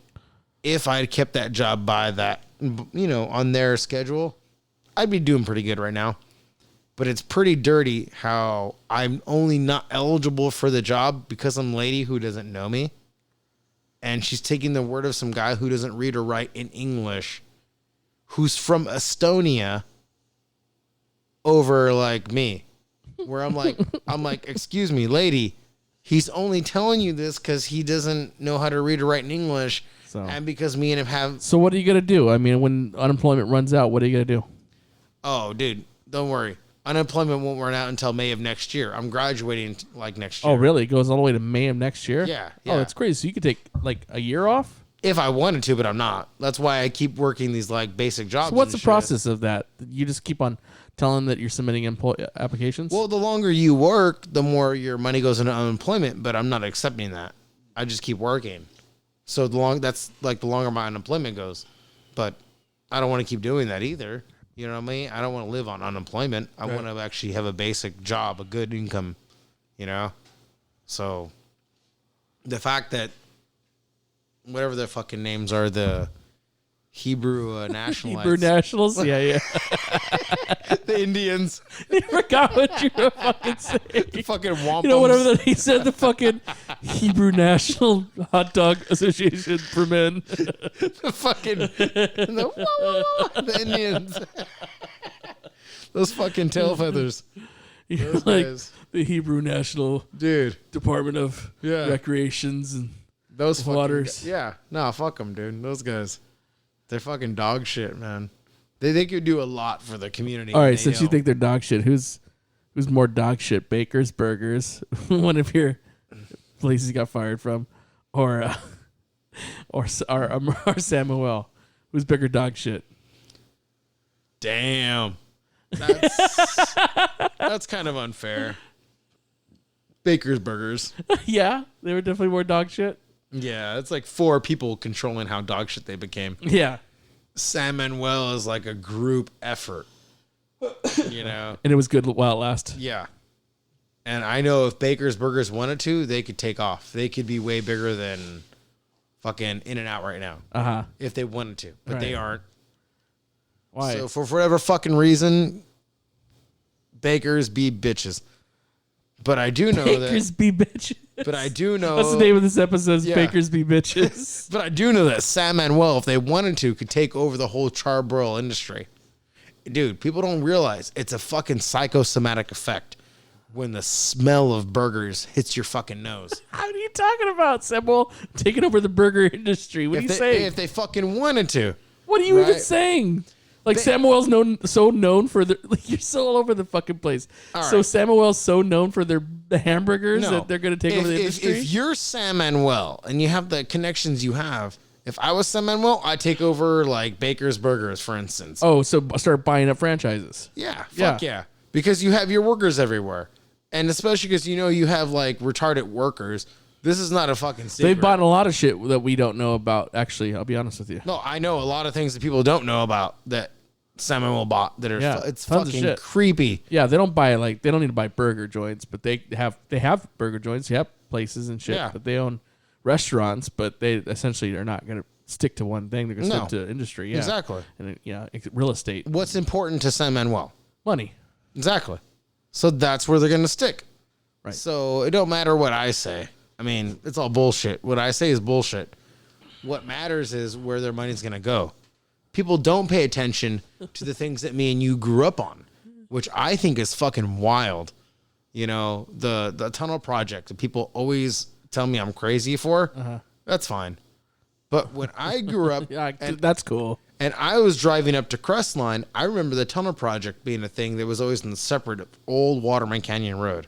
Speaker 2: if I had kept that job by that, on their schedule, I'd be doing pretty good right now. But it's pretty dirty how I'm only not eligible for the job because I'm a lady who doesn't know me. And she's taking the word of some guy who doesn't read or write in English, who's from Estonia, over like me. Where I'm like, excuse me, lady. He's only telling you this because he doesn't know how to read or write in English. And because me and him have...
Speaker 1: So what are you going to do? I mean, when unemployment runs out, what are you going to do?
Speaker 2: Oh, dude, don't worry. Unemployment won't run out until May of next year. I'm graduating like next year.
Speaker 1: Oh, really? It goes all the way to May of next year?
Speaker 2: Yeah.
Speaker 1: Oh, that's crazy. So you could take like a year off?
Speaker 2: If I wanted to, but I'm not. That's why I keep working these like basic jobs.
Speaker 1: So what's the process of that? You just keep on telling them that you're submitting applications?
Speaker 2: Well, the longer you work, the more your money goes into unemployment, but I'm not accepting that. I just keep working. So that's like the longer my unemployment goes. But I don't want to keep doing that either. You know what I mean? I don't want to live on unemployment. I want to actually have a basic job, a good income, So the fact that whatever their fucking names are, the Hebrew nationalites.
Speaker 1: Hebrew nationals? Yeah.
Speaker 2: The Indians.
Speaker 1: I forgot what you were fucking saying.
Speaker 2: The fucking wampums.
Speaker 1: Whatever he said, the fucking Hebrew Hot Dog Association for Men.
Speaker 2: The fucking the Indians. Those fucking tail feathers. Those guys.
Speaker 1: The Hebrew National Department of Recreations and
Speaker 2: those
Speaker 1: waters.
Speaker 2: Fuck them, dude. Those guys. They're fucking dog shit, man. They could do a lot for the community.
Speaker 1: All right, since you think they're dog shit, who's more dog shit? Baker's Burgers, one of your places you got fired from, or Samuel, who's bigger dog shit?
Speaker 2: Damn, that's kind of unfair. Baker's Burgers.
Speaker 1: Yeah, they were definitely more dog shit.
Speaker 2: Yeah, it's like 4 people controlling how dog shit they became.
Speaker 1: Yeah.
Speaker 2: San Manuel is like a group effort,
Speaker 1: And it was good while it lasted.
Speaker 2: Yeah. And I know if Baker's Burgers wanted to, they could take off. They could be way bigger than fucking In-N-Out right now.
Speaker 1: Uh-huh.
Speaker 2: If they wanted to. But they aren't.
Speaker 1: Why?
Speaker 2: So for whatever fucking reason, Bakers be bitches. But I do know
Speaker 1: Bakers be bitches.
Speaker 2: But I do know...
Speaker 1: That's the name of this episode, Bakers be bitches.
Speaker 2: But I do know that San Manuel, if they wanted to, could take over the whole charbroil industry. Dude, people don't realize it's a fucking psychosomatic effect when the smell of burgers hits your fucking nose.
Speaker 1: How are you talking about, Samuel? Taking over the burger industry. What are you saying?
Speaker 2: If they fucking wanted to.
Speaker 1: What are you even saying? Like Samuel's known for their. Like, you're so all over the fucking place. So Samuel's so known for the hamburgers that they're going to take over the industry.
Speaker 2: If you're Sam Manuel and you have the connections you have, if I was Sam Manuel, I'd take over like Baker's Burgers, for instance.
Speaker 1: Oh, so start buying up franchises.
Speaker 2: Yeah, fuck yeah. Because you have your workers everywhere, and especially because you have like retarded workers. This is not a fucking secret.
Speaker 1: They've bought a lot of shit that we don't know about. Actually, I'll be honest with you.
Speaker 2: No, I know a lot of things that people don't know about that Samuel bought that are it's
Speaker 1: tons of
Speaker 2: fucking
Speaker 1: shit.
Speaker 2: creepy.
Speaker 1: Yeah, they don't need to buy burger joints, but they have burger joints. They have places and shit,
Speaker 2: Yeah.
Speaker 1: but they own restaurants, but they essentially are not going to stick to one thing. They're going to stick to industry. Yeah,
Speaker 2: exactly.
Speaker 1: And real estate.
Speaker 2: What's important to Sam Manuel?
Speaker 1: Money.
Speaker 2: Exactly. So that's where they're going to stick.
Speaker 1: Right.
Speaker 2: So it don't matter what I say. I mean, it's all bullshit. What I say is bullshit. What matters is where their money's going to go. People don't pay attention to the things that me and you grew up on, which I think is fucking wild. The tunnel project that people always tell me I'm crazy for. That's fine. But when I grew up,
Speaker 1: that's cool.
Speaker 2: And I was driving up to Crestline, I remember the tunnel project being a thing that was always in the separate old Waterman Canyon Road.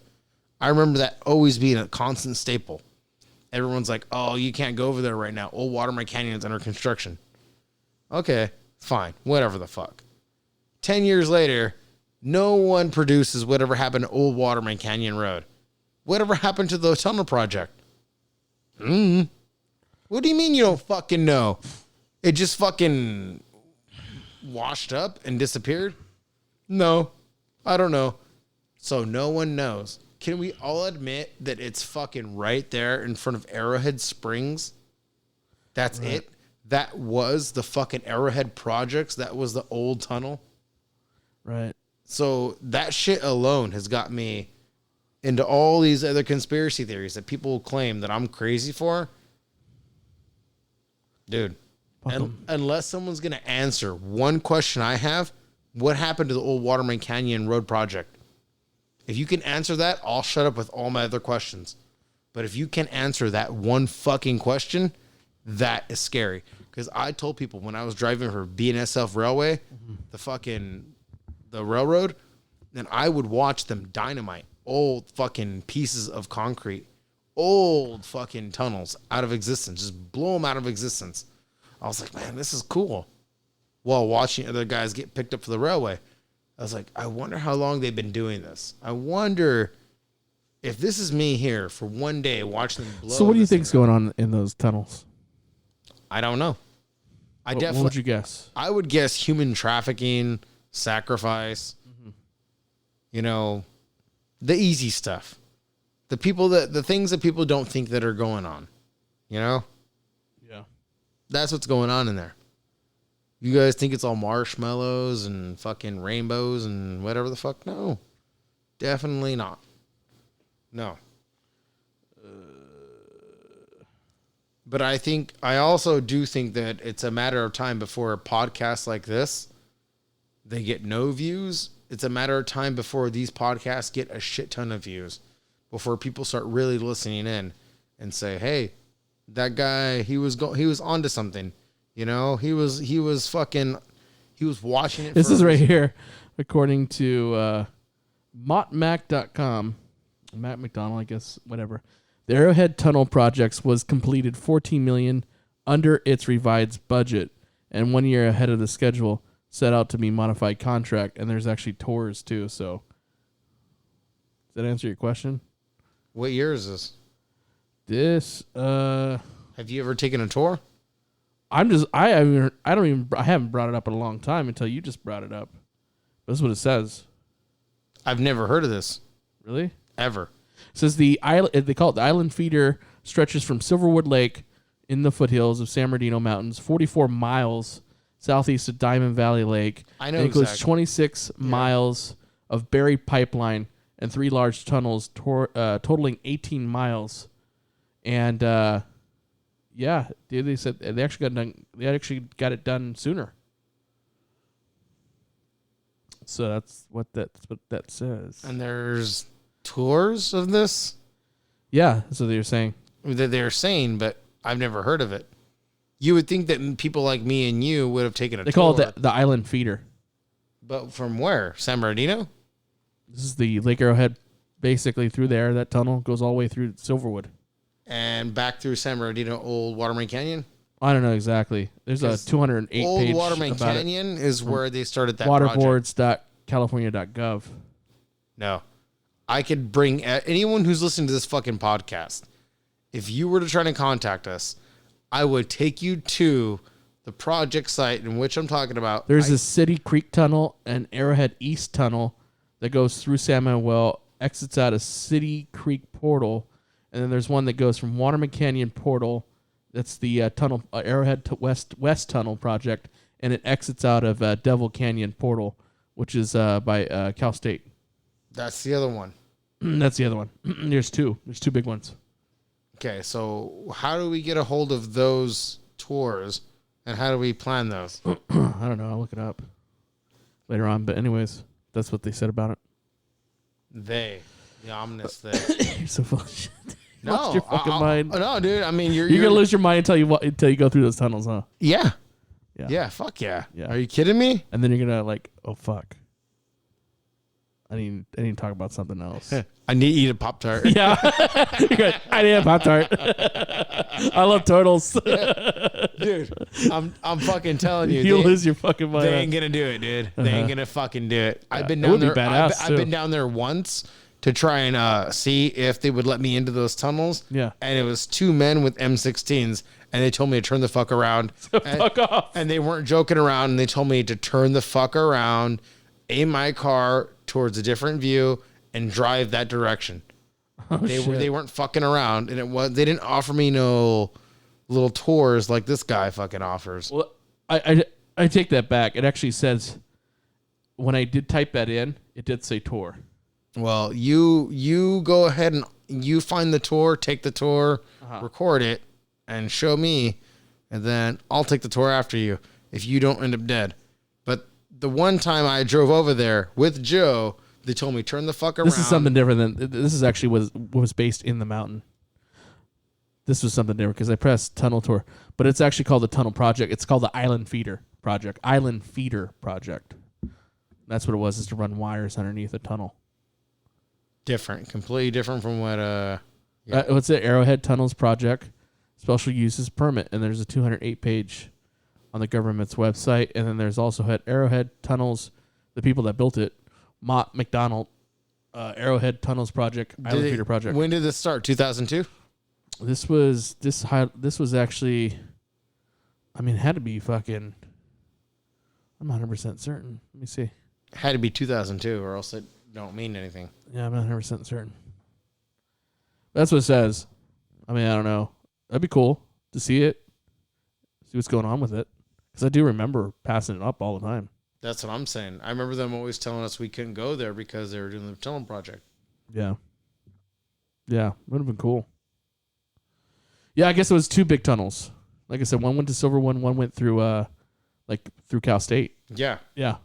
Speaker 2: I remember that always being a constant staple. Everyone's like, oh, you can't go over there right now. Old Waterman Canyon's under construction. Okay, fine. Whatever the fuck. 10 years later, no one produces whatever happened to Old Waterman Canyon Road. Whatever happened to the tunnel project? What do you mean you don't fucking know? It just fucking washed up and disappeared? No, I don't know. So no one knows. Can we all admit that it's fucking right there in front of Arrowhead Springs? That's it? That was the fucking Arrowhead Projects? That was the old tunnel?
Speaker 1: Right.
Speaker 2: So that shit alone has got me into all these other conspiracy theories that people claim that I'm crazy for. Dude, unless someone's going to answer one question I have, what happened to the old Waterman Canyon Road project? If you can answer that, I'll shut up with all my other questions. But if you can answer that one fucking question, that is scary. Because I told people when I was driving for BNSF Railway, the railroad, then I would watch them dynamite old fucking pieces of concrete, old fucking tunnels out of existence, just blow them out of existence. I was like, man, this is cool. While watching other guys get picked up for the railway, I was like, I wonder how long they've been doing this. I wonder if this is me here for one day watching them blow.
Speaker 1: So what do you think's going on in those tunnels?
Speaker 2: I don't know.
Speaker 1: What would you guess?
Speaker 2: I would guess human trafficking, sacrifice, the easy stuff. The things that people don't think that are going on, Yeah. That's what's going on in there. You guys think it's all marshmallows and fucking rainbows and whatever the fuck? No. Definitely not. No. But I also do think that it's a matter of time before a podcast like this, they get no views. It's a matter of time before these podcasts get a shit ton of views. Before people start really listening in and say, hey, that guy, he was onto something. He was watching it.
Speaker 1: This is right here, according to mottmac.com. Matt McDonald, I guess, whatever. The Arrowhead Tunnel projects was completed $14 million under its revised budget and 1 year ahead of the schedule set out to be modified contract. And there's actually tours too. So does that answer your question?
Speaker 2: What year is this?
Speaker 1: Have
Speaker 2: you ever taken a tour?
Speaker 1: I haven't brought it up in a long time until you just brought it up. That's what it says.
Speaker 2: I've never heard of this.
Speaker 1: Really?
Speaker 2: Ever.
Speaker 1: It says they call it the island feeder stretches from Silverwood Lake in the foothills of San Bernardino Mountains, 44 miles southeast of Diamond Valley Lake.
Speaker 2: I know
Speaker 1: it includes
Speaker 2: exactly.
Speaker 1: 26 miles of buried pipeline and 3 large tunnels totaling 18 miles. And dude, they said they actually got it done sooner. So that's what that says.
Speaker 2: And there's tours of this?
Speaker 1: Yeah, that's what they're saying.
Speaker 2: They're saying, but I've never heard of it. You would think that people like me and you would have taken a tour.
Speaker 1: They call it the island feeder.
Speaker 2: But from where? San Bernardino?
Speaker 1: This is the Lake Arrowhead, basically through there. That tunnel goes all the way through Silverwood.
Speaker 2: And back through San Bernardino, Old Waterman Canyon?
Speaker 1: I don't know exactly. There's a 208
Speaker 2: Old
Speaker 1: page
Speaker 2: Waterman
Speaker 1: about
Speaker 2: Canyon is where they started that project.
Speaker 1: waterboards.california.gov.
Speaker 2: No. I could bring anyone who's listening to this fucking podcast. If you were to try to contact us, I would take you to the project site in which I'm talking about.
Speaker 1: There's a City Creek Tunnel and Arrowhead East Tunnel that goes through San Manuel, exits out of City Creek Portal, and then there's one that goes from Waterman Canyon Portal. That's the tunnel, Arrowhead to West Tunnel project, and it exits out of Devil Canyon Portal, which is by Cal State.
Speaker 2: That's the other one.
Speaker 1: That's the other one. There's two. There's two big ones.
Speaker 2: Okay, so how do we get a hold of those tours, and how do we plan those?
Speaker 1: I don't know. I'll look it up later on. But anyways, that's what they said about it.
Speaker 2: The ominous they.
Speaker 1: You're so full of shit.
Speaker 2: No,
Speaker 1: Lost your fucking mind.
Speaker 2: No, dude. I mean, you're
Speaker 1: gonna lose your mind until you go through those tunnels, huh?
Speaker 2: Yeah.
Speaker 1: Yeah.
Speaker 2: Yeah. Fuck yeah.
Speaker 1: Yeah.
Speaker 2: Are you kidding me?
Speaker 1: And then you're gonna like, oh fuck. I need to talk about something else.
Speaker 2: I need to eat a Pop-Tart.
Speaker 1: Yeah. I need a Pop-Tart. I love turtles.
Speaker 2: Dude, I'm fucking telling you.
Speaker 1: You'll lose your fucking mind.
Speaker 2: They ain't gonna do it, dude. They ain't gonna fucking do it. I've been
Speaker 1: It
Speaker 2: down
Speaker 1: would be
Speaker 2: there.
Speaker 1: badass,
Speaker 2: I've
Speaker 1: too.
Speaker 2: been down there once to try and see if they would let me into those tunnels.
Speaker 1: Yeah.
Speaker 2: And it was two men with M16s, and they told me to turn the fuck around.
Speaker 1: Fuck off.
Speaker 2: And they weren't joking around, and they told me to turn the fuck around, aim my car towards a different view, and drive that direction. They weren't fucking around, and they didn't offer me no little tours like this guy fucking offers.
Speaker 1: Well, I take that back. It actually says when I did type that in, it did say tour.
Speaker 2: Well, you go ahead and you find the tour, take the tour, record it, and show me, and then I'll take the tour after you if you don't end up dead. But the one time I drove over there with Joe, they told me turn the fuck around.
Speaker 1: This is something different than this is actually was based in the mountain. This was something different because I pressed tunnel tour, but it's actually called the tunnel project. It's called the Island Feeder Project. Island Feeder Project. That's what it was, is to run wires underneath a tunnel.
Speaker 2: Different, completely different from what
Speaker 1: What's it? Arrowhead Tunnels Project, special uses permit, and there's a 208 page on the government's website, and then there's also Arrowhead Tunnels, the people that built it, Mott McDonald, Arrowhead Tunnels Project, Island Feeder Project.
Speaker 2: When did this start? 2002.
Speaker 1: This was actually, I mean, it had to be fucking. I'm 100% certain. Let me see.
Speaker 2: Had to be 2002, or else it don't mean anything.
Speaker 1: Yeah, I'm 100% certain. That's what it says. I mean, I don't know. That'd be cool to see it, see what's going on with it, because I do remember passing it up all the time.
Speaker 2: That's what I'm saying. I remember them always telling us we couldn't go there because they were doing the tunnel project.
Speaker 1: Yeah. Yeah, would have been cool. Yeah, I guess it was two big tunnels. Like I said, one went to Silverwood, one went through through Cal State.
Speaker 2: Yeah.
Speaker 1: Yeah.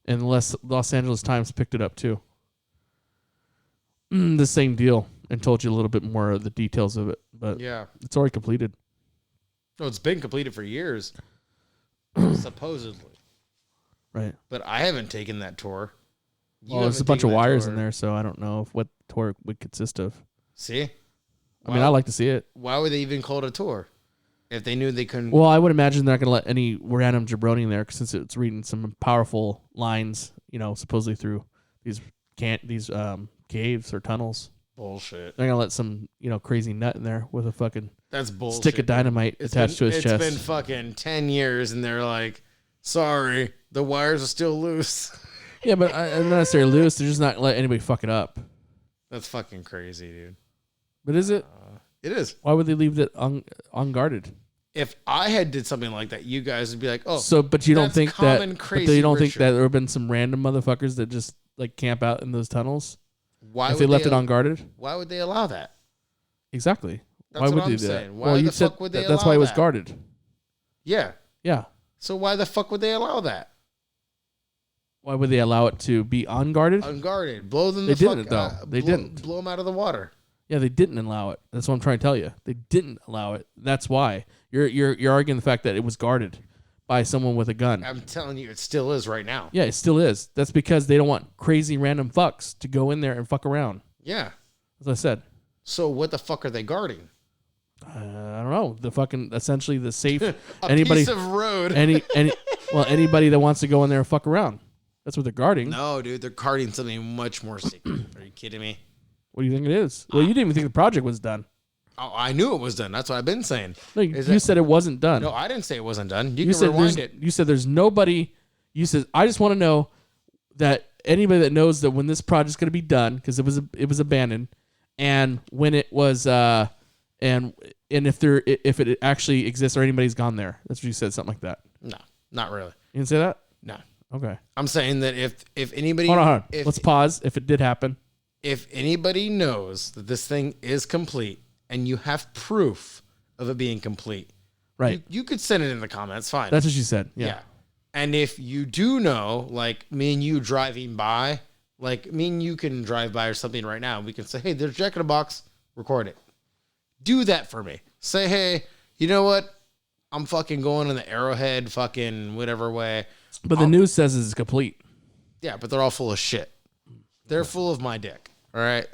Speaker 1: And Los Angeles Times picked it up too. The same deal, and told you a little bit more of the details of it. But
Speaker 2: Yeah.
Speaker 1: it's already completed.
Speaker 2: No, it's been completed for years, supposedly.
Speaker 1: Right.
Speaker 2: But I haven't taken that tour. You
Speaker 1: Well, there's a
Speaker 2: haven't
Speaker 1: bunch of
Speaker 2: taken that
Speaker 1: wires
Speaker 2: tour.
Speaker 1: in there, so I don't know what tour would consist of.
Speaker 2: See?
Speaker 1: I mean, I like to see it.
Speaker 2: Why would they even call it a tour if they knew they couldn't?
Speaker 1: Well, I would imagine they're not going to let any random jabroni in there since it's reading some powerful lines, supposedly through these caves or tunnels.
Speaker 2: Bullshit.
Speaker 1: They're going to let some, crazy nut in there with a fucking
Speaker 2: That's bullshit.
Speaker 1: stick of dynamite attached to his chest.
Speaker 2: It's been fucking 10 years, and they're like, sorry, the wires are still loose.
Speaker 1: Yeah, but not necessarily loose. They're just not let anybody fuck it up.
Speaker 2: That's fucking crazy, dude.
Speaker 1: But is it?
Speaker 2: It is.
Speaker 1: Why would they leave it unguarded?
Speaker 2: If I had did something like that, you guys would be like, oh.
Speaker 1: So, but you don't
Speaker 2: that's
Speaker 1: think
Speaker 2: common,
Speaker 1: that?
Speaker 2: crazy
Speaker 1: But you don't think
Speaker 2: Richard.
Speaker 1: that there have been some random motherfuckers that just like camp out in those tunnels
Speaker 2: Why
Speaker 1: if they
Speaker 2: would
Speaker 1: left it unguarded?
Speaker 2: Why would they allow that?
Speaker 1: Exactly.
Speaker 2: That's
Speaker 1: why
Speaker 2: what
Speaker 1: would
Speaker 2: I'm
Speaker 1: they do
Speaker 2: saying.
Speaker 1: that?
Speaker 2: Why
Speaker 1: well,
Speaker 2: the
Speaker 1: you said
Speaker 2: fuck would they
Speaker 1: that's why
Speaker 2: allow
Speaker 1: it was
Speaker 2: that?
Speaker 1: guarded.
Speaker 2: Yeah.
Speaker 1: Yeah.
Speaker 2: So why the fuck would they allow that?
Speaker 1: Why would they allow it to be unguarded?
Speaker 2: Unguarded. Blow them
Speaker 1: They
Speaker 2: the fuck
Speaker 1: didn't, though. They didn't.
Speaker 2: Blow them out of the water.
Speaker 1: Yeah, they didn't allow it. That's what I'm trying to tell you. They didn't allow it. That's why you're arguing the fact that it was guarded by someone with a gun.
Speaker 2: I'm telling you, it still is right now.
Speaker 1: Yeah, it still is. That's because they don't want crazy random fucks to go in there and fuck around.
Speaker 2: Yeah.
Speaker 1: As I said.
Speaker 2: So what the fuck are they guarding?
Speaker 1: I don't know. The fucking essentially the safe
Speaker 2: Piece of road.
Speaker 1: Anybody that wants to go in there and fuck around. That's what they're guarding.
Speaker 2: No, dude, they're guarding something much more secret. Are you kidding me?
Speaker 1: What do you think it is? Well, you didn't even think the project was done.
Speaker 2: Oh, I knew it was done. That's what I've been saying.
Speaker 1: No, you said it wasn't done.
Speaker 2: No, I didn't say it wasn't done. You
Speaker 1: You
Speaker 2: can
Speaker 1: said
Speaker 2: rewind it.
Speaker 1: you said there's nobody. You said I just want to know that anybody that knows that when this project's going to be done because it was abandoned, and when it was and if it actually exists or anybody's gone there. That's what you said, something like that.
Speaker 2: No, not really.
Speaker 1: You didn't say that?
Speaker 2: No.
Speaker 1: Okay.
Speaker 2: I'm saying that if anybody...
Speaker 1: Hold on.
Speaker 2: If,
Speaker 1: Let's pause. If it did happen.
Speaker 2: If anybody knows that this thing is complete and you have proof of it being complete,
Speaker 1: right?
Speaker 2: You could send it in the comments. Fine.
Speaker 1: That's what she said. Yeah.
Speaker 2: And if you do know, like me and you driving by, like me and you can drive by or something right now, we can say, hey, there's Jack in a Box, record it. Do that for me. Say, hey, you know what? I'm fucking going in the Arrowhead fucking whatever way.
Speaker 1: But the news says it's complete.
Speaker 2: Yeah, but they're all full of shit. They're full of my dick. All right?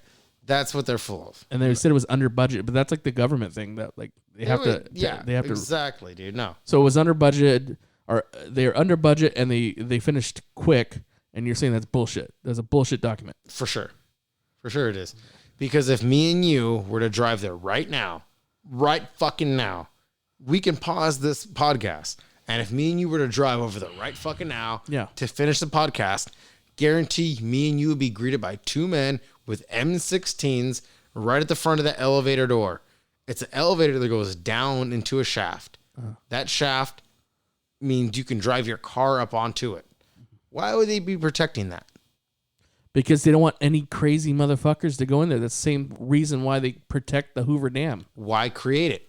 Speaker 2: That's what they're full of.
Speaker 1: And they said it was under budget, but that's like the government thing that like they have to.
Speaker 2: Yeah,
Speaker 1: they have to.
Speaker 2: Exactly, dude. No.
Speaker 1: So it was under budget, or they're under budget, and they finished quick. And you're saying that's bullshit. That's a bullshit document.
Speaker 2: For sure it is. Because if me and you were to drive there right now, right fucking now, we can pause this podcast. And if me and you were to drive over there right fucking now to finish the podcast, guarantee me and you would be greeted by two men with M16s right at the front of the elevator door. It's an elevator that goes down into a shaft. That shaft means you can drive your car up onto it. Why would they be protecting that?
Speaker 1: Because they don't want any crazy motherfuckers to go in there. That's the same reason why they protect the Hoover Dam.
Speaker 2: Why create it?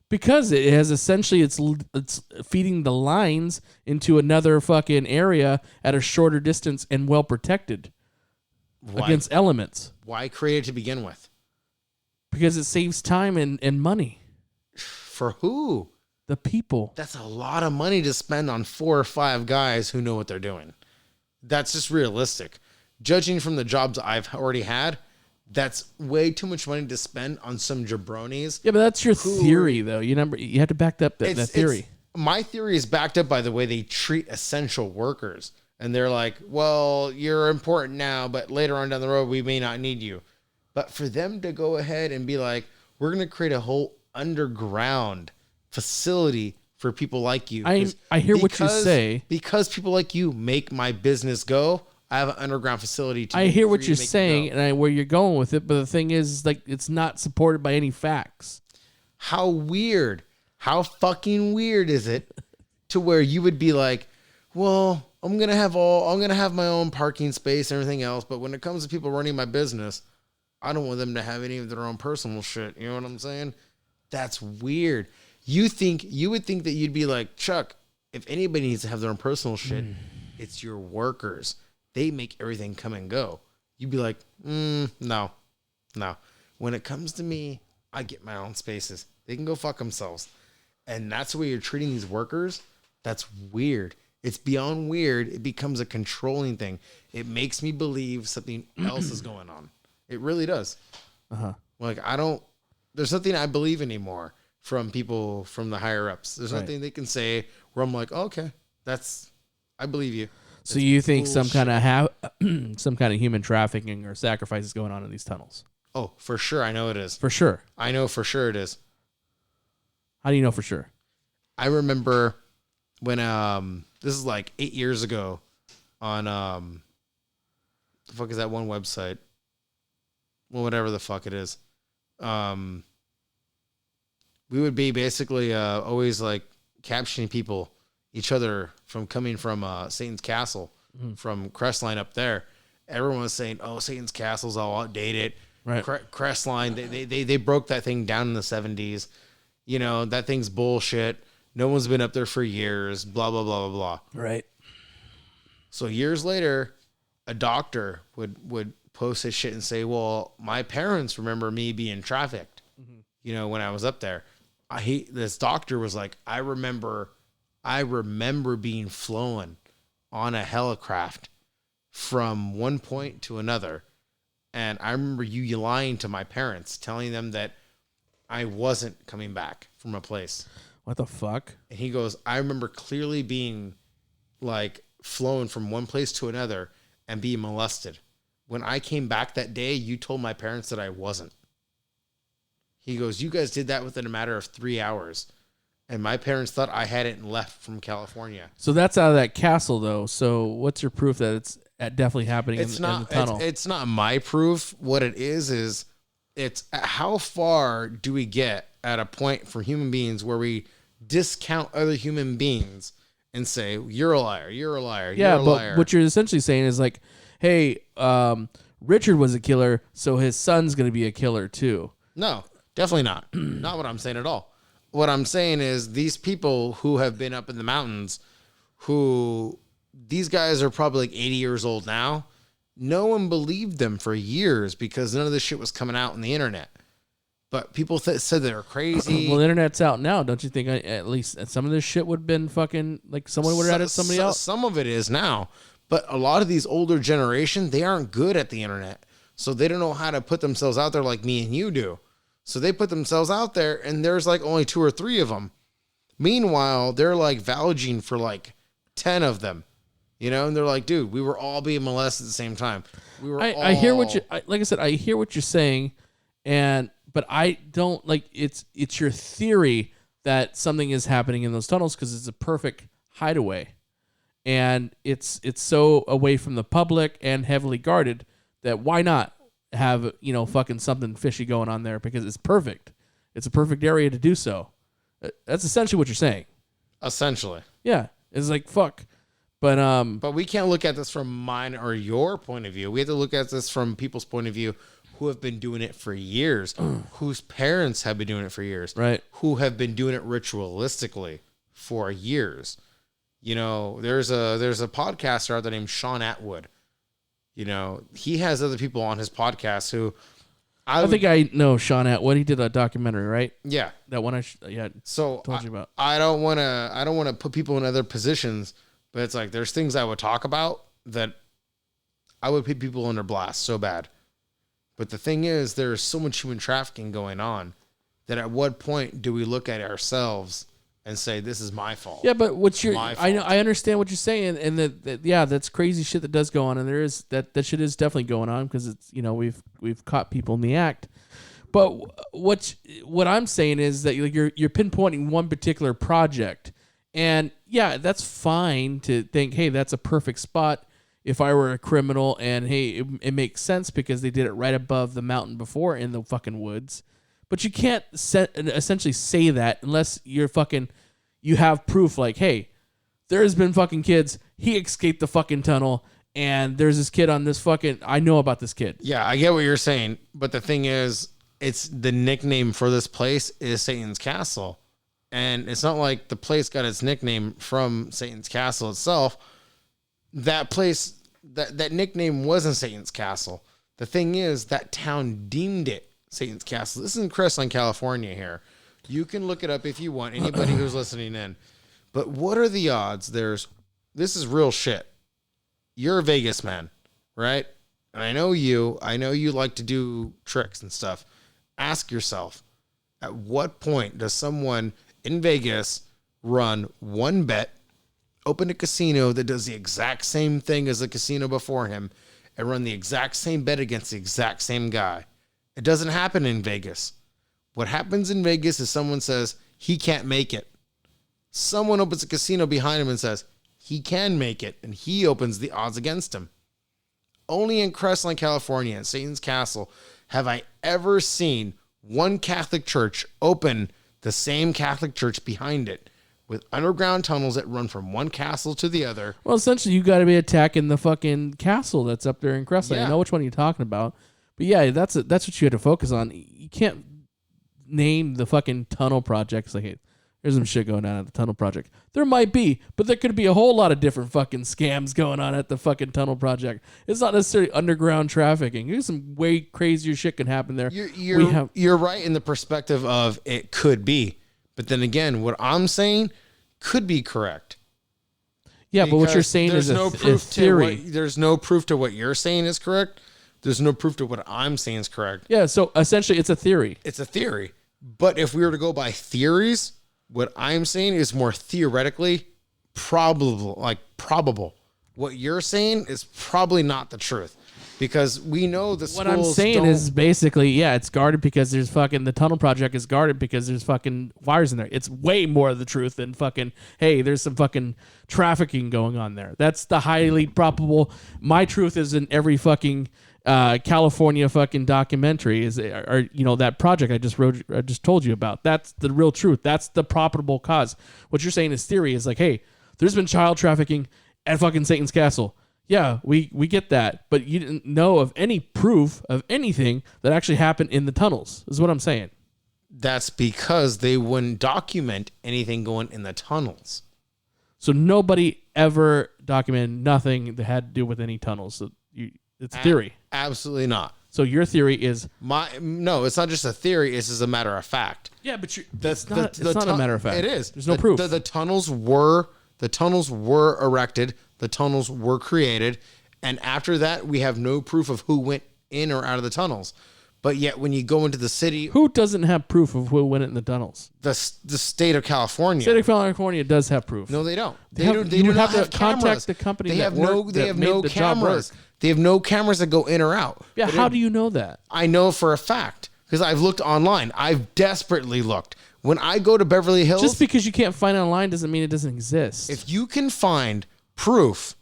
Speaker 1: Because it has essentially it's feeding the lines into another fucking area at a shorter distance and well protected against elements.
Speaker 2: Why create it to begin with?
Speaker 1: Because it saves time and money.
Speaker 2: For who?
Speaker 1: The people.
Speaker 2: That's a lot of money to spend on 4 or 5 guys who know what they're doing. That's just realistic. Judging from the jobs I've already had, that's way too much money to spend on some jabronis.
Speaker 1: Yeah, but that's your theory, though. You have to back up that theory.
Speaker 2: My theory is backed up by the way they treat essential workers. And they're like, well, you're important now, but later on down the road, we may not need you. But for them to go ahead and be like, we're going to create a whole underground facility for people like you.
Speaker 1: I hear what you say.
Speaker 2: Because people like you make my business go, I have an underground facility.
Speaker 1: I hear what you're saying and where you're going with it, but the thing is, like, it's not supported by any facts.
Speaker 2: How weird. How fucking weird is it to where you would be like, well, I'm going to have my own parking space and everything else, but when it comes to people running my business, I don't want them to have any of their own personal shit. You know what I'm saying? That's weird. You would think that you'd be like, Chuck, if anybody needs to have their own personal shit, it's your workers. They make everything come and go. You'd be like, no. When it comes to me, I get my own spaces. They can go fuck themselves. And that's the way you're treating these workers. That's weird. It's beyond weird. It becomes a controlling thing. It makes me believe something else is going on. It really does. Like, there's nothing I believe anymore from people from the higher ups. There's nothing they can say where I'm like, okay, I believe you.
Speaker 1: So you think some kind of human trafficking or sacrifice is going on in these tunnels?
Speaker 2: Oh, for sure. I know it is.
Speaker 1: For sure.
Speaker 2: I know for sure it is.
Speaker 1: How do you know for sure?
Speaker 2: I remember when this is like 8 years ago on the fuck is that one website? Well, whatever the fuck it is. We would be basically always like captioning each other from coming from Satan's Castle, from Crestline up there. Everyone was saying, "Oh, Satan's Castle's all outdated."
Speaker 1: Right.
Speaker 2: Crestline, they broke that thing down in the 70s. You know, that thing's bullshit. No one's been up there for years. Blah blah blah blah blah.
Speaker 1: Right.
Speaker 2: So years later, a doctor would post his shit and say, "Well, my parents remember me being trafficked. You know, when I was up there." This doctor was like, I remember I remember being flown on a helicraft from one point to another. And I remember you lying to my parents, telling them that I wasn't coming back from a place.
Speaker 1: What the fuck?
Speaker 2: And he goes, I remember clearly being like flown from one place to another and being molested. When I came back that day, you told my parents that I wasn't. He goes, you guys did that within a matter of 3 hours. And my parents thought I hadn't left from California.
Speaker 1: So that's out of that castle, though. So what's your proof that it's definitely happening in the tunnel?
Speaker 2: It's not my proof. What it is it's how far do we get at a point for human beings where we discount other human beings and say, you're a liar, you're a liar, you're a liar.
Speaker 1: But what you're essentially saying is like, hey, Richard was a killer, so his son's going to be a killer too.
Speaker 2: No, definitely not. Not what I'm saying at all. What I'm saying is these people who have been up in the mountains, these guys are probably like 80 years old now. No one believed them for years because none of this shit was coming out on the internet. But people said they were crazy.
Speaker 1: Well, the internet's out now. Don't you think at least some of this shit would have been fucking, like someone would have added somebody else?
Speaker 2: Some of it is now. But a lot of these older generation, they aren't good at the internet. So they don't know how to put themselves out there like me and you do. So they put themselves out there and there's like only 2 or 3 of them. Meanwhile, they're like vouching for like 10 of them. You know, and they're like, dude, we were all being molested at the same time.
Speaker 1: I hear what you like I said, I hear what you're saying, but I don't like it's your theory that something is happening in those tunnels because it's a perfect hideaway. And it's so away from the public and heavily guarded that why not have, fucking something fishy going on there because it's perfect. It's a perfect area to do so. That's essentially what you're saying.
Speaker 2: Essentially.
Speaker 1: Yeah. It's like, fuck. But
Speaker 2: we can't look at this from mine or your point of view. We have to look at this from people's point of view who have been doing it for years, whose parents have been doing it for years,
Speaker 1: right?
Speaker 2: Who have been doing it ritualistically for years. There's a podcaster out there named Sean Atwood. He has other people on his podcast who
Speaker 1: I think I know Sean Atwood. He did a documentary, right?
Speaker 2: Yeah,
Speaker 1: that one told you about.
Speaker 2: I don't want to put people in other positions. But it's like there's things I would talk about that I would put people under blast so bad. But the thing is, there's so much human trafficking going on that at what point do we look at ourselves and say, this is my fault?
Speaker 1: Yeah, but I understand what you're saying. And that's crazy shit that does go on. And there is that shit is definitely going on because it's, we've caught people in the act. But what I'm saying is that you're pinpointing one particular project. And yeah, that's fine to think, hey, that's a perfect spot if I were a criminal. And hey, it makes sense because they did it right above the mountain before in the fucking woods. But you can't essentially say that unless you have proof like, hey, there's been fucking kids. He escaped the fucking tunnel. And there's this kid on this fucking, I know about this kid.
Speaker 2: Yeah, I get what you're saying. But the thing is, it's the nickname for this place is Satan's Castle. And it's not like the place got its nickname from Satan's Castle itself. That place, that nickname wasn't Satan's Castle. The thing is, that town deemed it Satan's Castle. This is in Crestline, California here. You can look it up if you want, anybody who's listening in. But what are the odds? This is real shit. You're a Vegas man, right? And I know you like to do tricks and stuff. Ask yourself, at what point does someone in Vegas run one bet, open a casino that does the exact same thing as the casino before him, and run the exact same bet against the exact same guy? It doesn't happen in Vegas. What happens in Vegas is someone says, he can't make it. Someone opens a casino behind him and says, he can make it, and he opens the odds against him. Only in Crestline, California, at Satan's Castle, have I ever seen one Catholic church open the same Catholic church behind it with underground tunnels that run from one castle to the other.
Speaker 1: Well, essentially, you got to be attacking the fucking castle that's up there in Crestline.
Speaker 2: Yeah.
Speaker 1: I know which one you're talking about. But yeah, that's what you had to focus on. You can't name the fucking tunnel project. It's like, hey, there's some shit going on at the tunnel project. There might be, but there could be a whole lot of different fucking scams going on at the fucking tunnel project. It's not necessarily underground trafficking. There's some way crazier shit can happen there.
Speaker 2: You're right in the perspective of it could be. But then again, what I'm saying, could be correct.
Speaker 1: Yeah, but what you're
Speaker 2: Because
Speaker 1: saying
Speaker 2: there's
Speaker 1: is
Speaker 2: no
Speaker 1: a
Speaker 2: proof
Speaker 1: theory.
Speaker 2: There's no proof to what you're saying is correct. There's no proof to what I'm saying is correct.
Speaker 1: Yeah, so essentially it's a theory.
Speaker 2: It's a theory. But if we were to go by theories, what I'm saying is more theoretically probable. What you're saying is probably not the truth. Because we know the schools
Speaker 1: What I'm saying is basically, yeah, it's guarded because there's fucking, the tunnel project is guarded because there's fucking wires in there. It's way more of the truth than fucking, hey, there's some fucking trafficking going on there. That's the highly probable. My truth is in every fucking California fucking documentary or that project I just told you about. That's the real truth. That's the probable cause. What you're saying is theory is like, hey, there's been child trafficking at fucking Satan's Castle. Yeah, we get that, but you didn't know of any proof of anything that actually happened in the tunnels, is what I'm saying.
Speaker 2: That's because they wouldn't document anything going in the tunnels.
Speaker 1: So nobody ever documented nothing that had to do with any tunnels. So it's a theory.
Speaker 2: Absolutely not.
Speaker 1: So your theory is...
Speaker 2: No, it's not just a theory, it's just a matter of fact.
Speaker 1: Yeah, but it's not a matter of fact.
Speaker 2: It is.
Speaker 1: There's no proof.
Speaker 2: The tunnels were erected. The tunnels were created, and after that, we have no proof of who went in or out of the tunnels. But yet, when you go into the city,
Speaker 1: who doesn't have proof of who went in the tunnels?
Speaker 2: The state of California.
Speaker 1: State of California does have proof.
Speaker 2: No, they don't.
Speaker 1: They do not have to contact the company.
Speaker 2: They have no cameras. They have no cameras that go in or out.
Speaker 1: Yeah, how do you know that?
Speaker 2: I know for a fact because I've looked online. I've desperately looked. When I go to Beverly Hills,
Speaker 1: just because you can't find it online doesn't mean it doesn't exist.
Speaker 2: If you can find proof,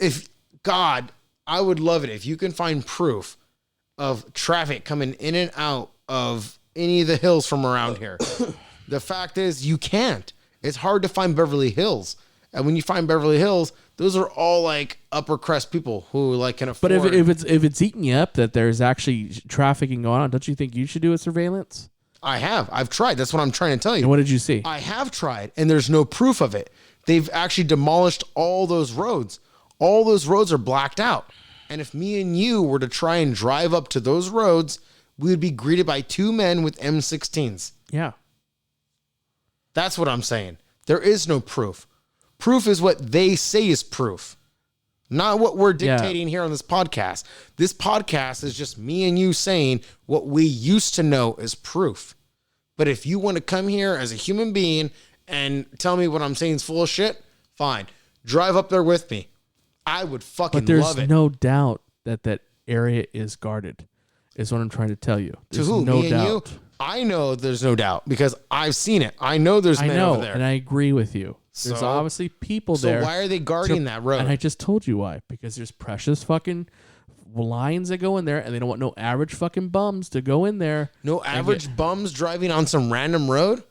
Speaker 2: I would love it if you can find proof of traffic coming in and out of any of the hills from around here. The fact is, you can't. It's hard to find Beverly Hills, and when you find Beverly Hills, those are all like upper crust people who like can afford.
Speaker 1: But if it's eating you up that there's actually trafficking going on, don't you think you should do a surveillance?
Speaker 2: I've tried. That's what I'm trying to tell you.
Speaker 1: And what did you see?
Speaker 2: I have tried, and there's no proof of it. They've actually demolished all those roads. All those roads are blacked out. And if me and you were to try and drive up to those roads, we would be greeted by two men with M16s.
Speaker 1: Yeah.
Speaker 2: That's what I'm saying. There is no proof. Proof is what they say is proof, not what we're dictating here on this podcast. This podcast is just me and you saying what we used to know is proof. But if you want to come here as a human being and tell me what I'm saying is full of shit, fine. Drive up there with me. I would fucking love it.
Speaker 1: But there's no doubt that area is guarded, is what I'm trying to tell you. There's
Speaker 2: to who?
Speaker 1: No
Speaker 2: me
Speaker 1: doubt.
Speaker 2: And you? I know there's no doubt because I've seen it. I know there's men over there.
Speaker 1: And I agree with you. There's obviously people there.
Speaker 2: So why are they guarding that road?
Speaker 1: And I just told you why. Because there's precious fucking lines that go in there, and they don't want no average fucking bums to go in there.
Speaker 2: No average bums driving on some random road?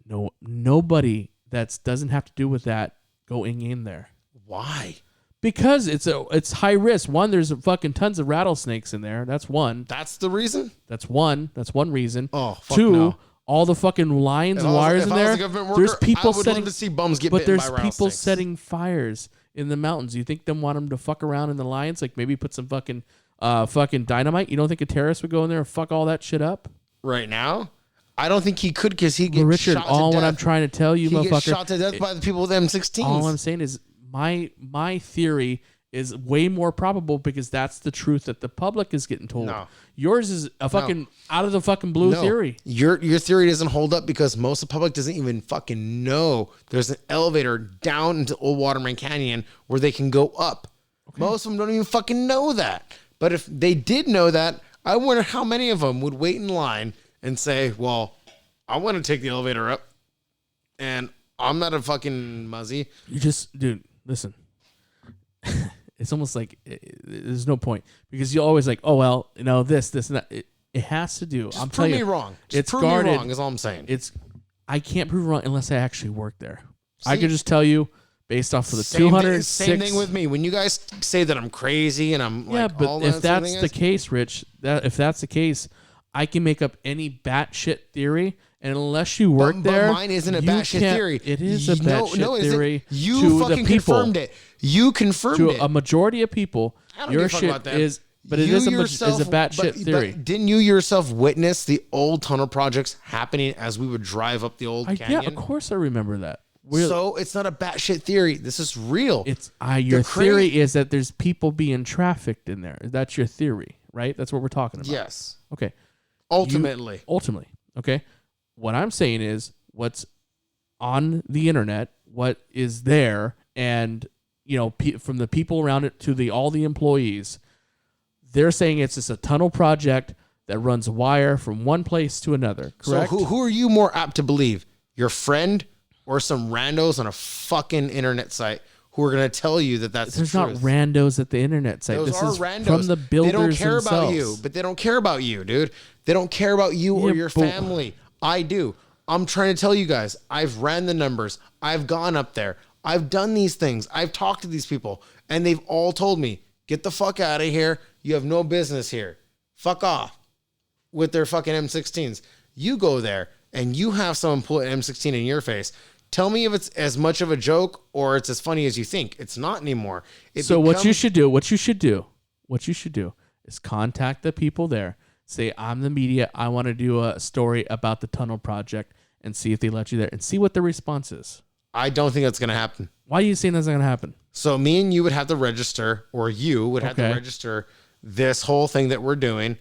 Speaker 1: No, nobody that doesn't have to do with that going in there.
Speaker 2: Why?
Speaker 1: Because it's high risk. One, there's fucking tons of rattlesnakes in there. That's one.
Speaker 2: That's the reason?
Speaker 1: That's one reason.
Speaker 2: Oh, fuck
Speaker 1: Two,
Speaker 2: no.
Speaker 1: all the fucking lines and wires in there. There's people
Speaker 2: I would love to see bums get
Speaker 1: but
Speaker 2: bitten
Speaker 1: there's
Speaker 2: by
Speaker 1: people
Speaker 2: rattlesnakes.
Speaker 1: setting fires in the mountains. You think they want them to fuck around in the lines? Like maybe put some fucking dynamite? You don't think a terrorist would go in there and fuck all that shit up?
Speaker 2: Right now? I don't think he could because he gets
Speaker 1: Richard,
Speaker 2: shot to
Speaker 1: all
Speaker 2: death.
Speaker 1: what I'm trying to tell you,
Speaker 2: he
Speaker 1: motherfucker.
Speaker 2: gets shot to death by the people with M16s.
Speaker 1: All I'm saying is my theory is way more probable because that's the truth that the public is getting told.
Speaker 2: No.
Speaker 1: Yours is a fucking out of the fucking blue theory.
Speaker 2: Your theory doesn't hold up because most of the public doesn't even fucking know there's an elevator down into Old Waterman Canyon where they can go up. Okay. Most of them don't even fucking know that. But if they did know that, I wonder how many of them would wait in line and say, well, I want to take the elevator up and I'm not a fucking muzzy.
Speaker 1: You just, dude, listen. It's almost like there's no point because you always like, oh, well, this, and that. It has to do. I'm telling you.
Speaker 2: Prove me wrong.
Speaker 1: It's
Speaker 2: prove
Speaker 1: guarded.
Speaker 2: me wrong is all I'm saying.
Speaker 1: I can't prove wrong unless I actually work there. I could just tell you based off of the 206.
Speaker 2: Same thing with me. When you guys say that I'm crazy and I'm like,
Speaker 1: but
Speaker 2: all
Speaker 1: if
Speaker 2: that
Speaker 1: that's the case, Rich, if that's the case, I can make up any batshit theory. And unless you work there,
Speaker 2: but mine isn't a batshit theory.
Speaker 1: It is a batshit theory.
Speaker 2: You fucking confirmed it. You confirmed it.
Speaker 1: To a majority of people, your shit is, but it is a batshit theory.
Speaker 2: But didn't you yourself witness the old tunnel projects happening as we would drive up the old canyon?
Speaker 1: Yeah, of course I remember that.
Speaker 2: So it's not a batshit theory. This is real.
Speaker 1: It's your theory is that there's people being trafficked in there. That's your theory, right? That's what we're talking about.
Speaker 2: Yes.
Speaker 1: Okay.
Speaker 2: Ultimately.
Speaker 1: Okay. What I'm saying is what's on the internet, what is there, and from the people around it to all the employees, they're saying it's just a tunnel project that runs wire from one place to another. Correct?
Speaker 2: So who are you more apt to believe? Your friend or some randos on a fucking internet site who are going to tell you that that's
Speaker 1: There's
Speaker 2: the
Speaker 1: not
Speaker 2: truth?
Speaker 1: randos at the internet site.
Speaker 2: Those
Speaker 1: this
Speaker 2: are
Speaker 1: is
Speaker 2: randos.
Speaker 1: from the builders
Speaker 2: They don't care
Speaker 1: themselves.
Speaker 2: about you, but they don't care about you, dude. They don't care about you or your family. I do. I'm trying to tell you guys, I've ran the numbers. I've gone up there. I've done these things. I've talked to these people, and they've all told me, get the fuck out of here. You have no business here. Fuck off with their fucking M16s. You go there, and you have someone pull an M16 in your face. Tell me if it's as much of a joke or it's as funny as you think. It's not anymore.
Speaker 1: What you should do is contact the people there. Say, I'm the media. I want to do a story about the tunnel project and see if they let you there and see what the response is.
Speaker 2: I don't think that's going to happen.
Speaker 1: Why are you saying that's not going to happen?
Speaker 2: So me and you would have to register, or you would have to register this whole thing that we're doing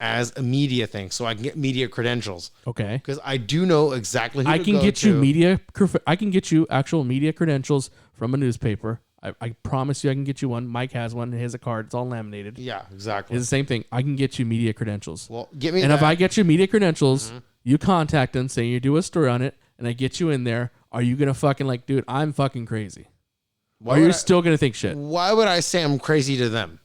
Speaker 2: as a media thing, so I can get media credentials.
Speaker 1: Okay.
Speaker 2: Because I do know exactly who
Speaker 1: I
Speaker 2: to
Speaker 1: can
Speaker 2: go
Speaker 1: get
Speaker 2: to.
Speaker 1: you media. I can get you actual media credentials from a newspaper. I promise you, I can get you one. Mike has one. He has a card. It's all laminated.
Speaker 2: Yeah, exactly.
Speaker 1: It's the same thing. I can get you media credentials.
Speaker 2: Well, get me.
Speaker 1: And
Speaker 2: that.
Speaker 1: if I get you media credentials, you contact them, say you do a story on it, and I get you in there. Are you gonna fucking dude? I'm fucking crazy. Or are you still gonna think shit?
Speaker 2: Why would I say I'm crazy to them?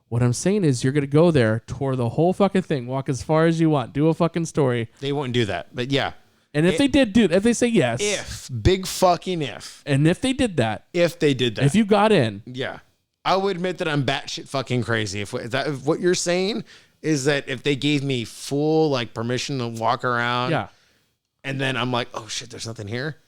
Speaker 1: What I'm saying is you're going to go there, tour the whole fucking thing, walk as far as you want, do a fucking story.
Speaker 2: They wouldn't do that. But yeah.
Speaker 1: And if they did if they say yes.
Speaker 2: If. Big fucking if.
Speaker 1: And if they did that.
Speaker 2: If they did that.
Speaker 1: If you got in.
Speaker 2: Yeah. I would admit that I'm batshit fucking crazy. If what you're saying is that if they gave me full permission to walk around.
Speaker 1: Yeah.
Speaker 2: And then I'm like, oh shit, there's nothing here.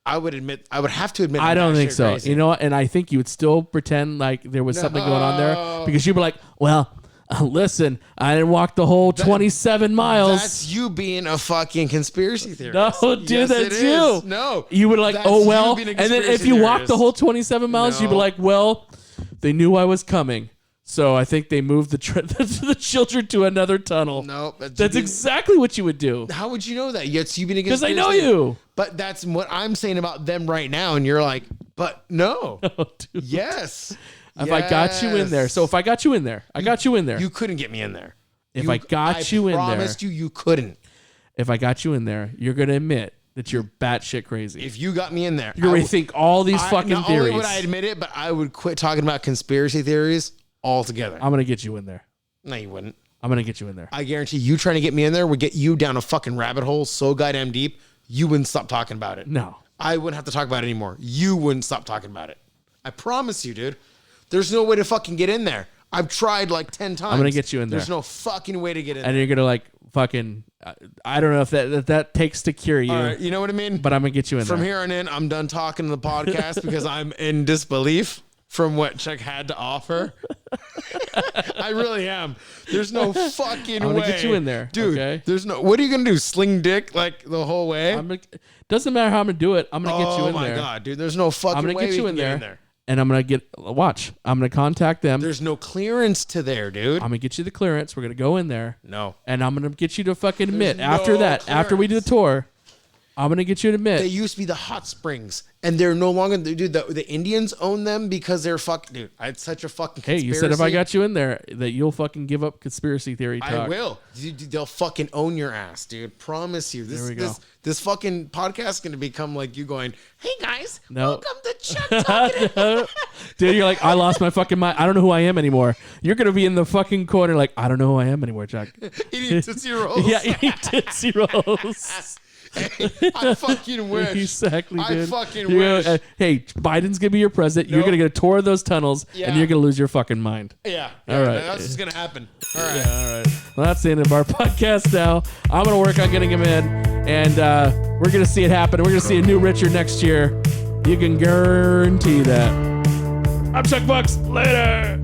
Speaker 2: I would have to admit.
Speaker 1: I don't think so.
Speaker 2: Crazy.
Speaker 1: You know what? And I think you would still pretend like there was something going on there because you'd be like, well, listen, I didn't walk the whole 27 miles.
Speaker 2: That's you being a fucking conspiracy theorist.
Speaker 1: No, dude,
Speaker 2: yes,
Speaker 1: that's you.
Speaker 2: No.
Speaker 1: You would like, oh, well. And then if you walk the whole 27 miles, you'd be like, well, they knew I was coming. So I think they moved the children to another tunnel.
Speaker 2: Nope.
Speaker 1: That's exactly what you would do.
Speaker 2: How would you know that? Yes, you've been
Speaker 1: because I know you.
Speaker 2: But that's what I'm saying about them right now, and you're like, but no.
Speaker 1: Oh, dude.
Speaker 2: Yes.
Speaker 1: If I got you in there. So if I got you in there, I got you in there.
Speaker 2: You couldn't get me in there.
Speaker 1: If I got you in there. I
Speaker 2: promised you couldn't.
Speaker 1: If I got you in there, you're going to admit that you're batshit crazy.
Speaker 2: If you got me in there.
Speaker 1: You're going to rethink all these fucking
Speaker 2: not
Speaker 1: theories.
Speaker 2: Not only would I admit it, but I would quit talking about conspiracy theories altogether.
Speaker 1: I'm going to get you in there.
Speaker 2: No, you wouldn't.
Speaker 1: I'm going to get you in there.
Speaker 2: I guarantee you trying to get me in there would get you down a fucking rabbit hole so goddamn deep, you wouldn't stop talking about it.
Speaker 1: No.
Speaker 2: I wouldn't have to talk about it anymore. You wouldn't stop talking about it. I promise you, dude. There's no way to fucking get in there. I've tried 10 times.
Speaker 1: I'm going to get you in there.
Speaker 2: There's no fucking way to get in there.
Speaker 1: And you're going to fucking, I don't know if that takes to cure you.
Speaker 2: All right, you know what I mean?
Speaker 1: But I'm going to get you in
Speaker 2: From
Speaker 1: there.
Speaker 2: here on in, I'm done talking to the podcast because I'm in disbelief from what Chuck had to offer. I really am. There's no fucking way.
Speaker 1: I'm gonna get you in there,
Speaker 2: dude.
Speaker 1: okay?
Speaker 2: There's no. What are you gonna do? Sling dick the whole way?
Speaker 1: Doesn't matter how I'm gonna do it. I'm gonna get you in there.
Speaker 2: Oh my god, dude! There's no fucking.
Speaker 1: I'm gonna
Speaker 2: way
Speaker 1: get you
Speaker 2: we
Speaker 1: in
Speaker 2: can
Speaker 1: there, and I'm gonna watch. I'm gonna contact them.
Speaker 2: There's no clearance to there, dude.
Speaker 1: I'm gonna get you the clearance. We're gonna go in there.
Speaker 2: No.
Speaker 1: And I'm gonna get you to fucking admit after that. Clearance. After we do the tour, I'm gonna get you to admit.
Speaker 2: They used to be the hot springs, and they're no longer. Dude, the Indians own them because they're fucking. Dude, it's such a fucking conspiracy.
Speaker 1: Hey, you said if I got you in there that you'll fucking give up conspiracy theory talk.
Speaker 2: I will. Dude, they'll fucking own your ass, dude. Promise you. This fucking podcast is gonna become like you going, "Hey guys, welcome to Chuck Talking."
Speaker 1: Dude, you're like, I lost my fucking mind. I don't know who I am anymore. You're gonna be in the fucking corner like, I don't know who I am anymore, Chuck.
Speaker 2: Eating Tootsie Rolls.
Speaker 1: Yeah, eating Tootsie Rolls.
Speaker 2: I fucking wish.
Speaker 1: Exactly, dude.
Speaker 2: I fucking wish.
Speaker 1: Hey, Biden's gonna be your president. Nope. You're gonna get a tour of those tunnels, and you're gonna lose your fucking mind.
Speaker 2: Yeah.
Speaker 1: All right.
Speaker 2: That's what's gonna happen. All right.
Speaker 1: Yeah, all right. Well, that's the end of our podcast now. I'm gonna work on getting him in, and we're gonna see it happen. We're gonna see a new Richard next year. You can guarantee that. I'm Chuck Bux. Later.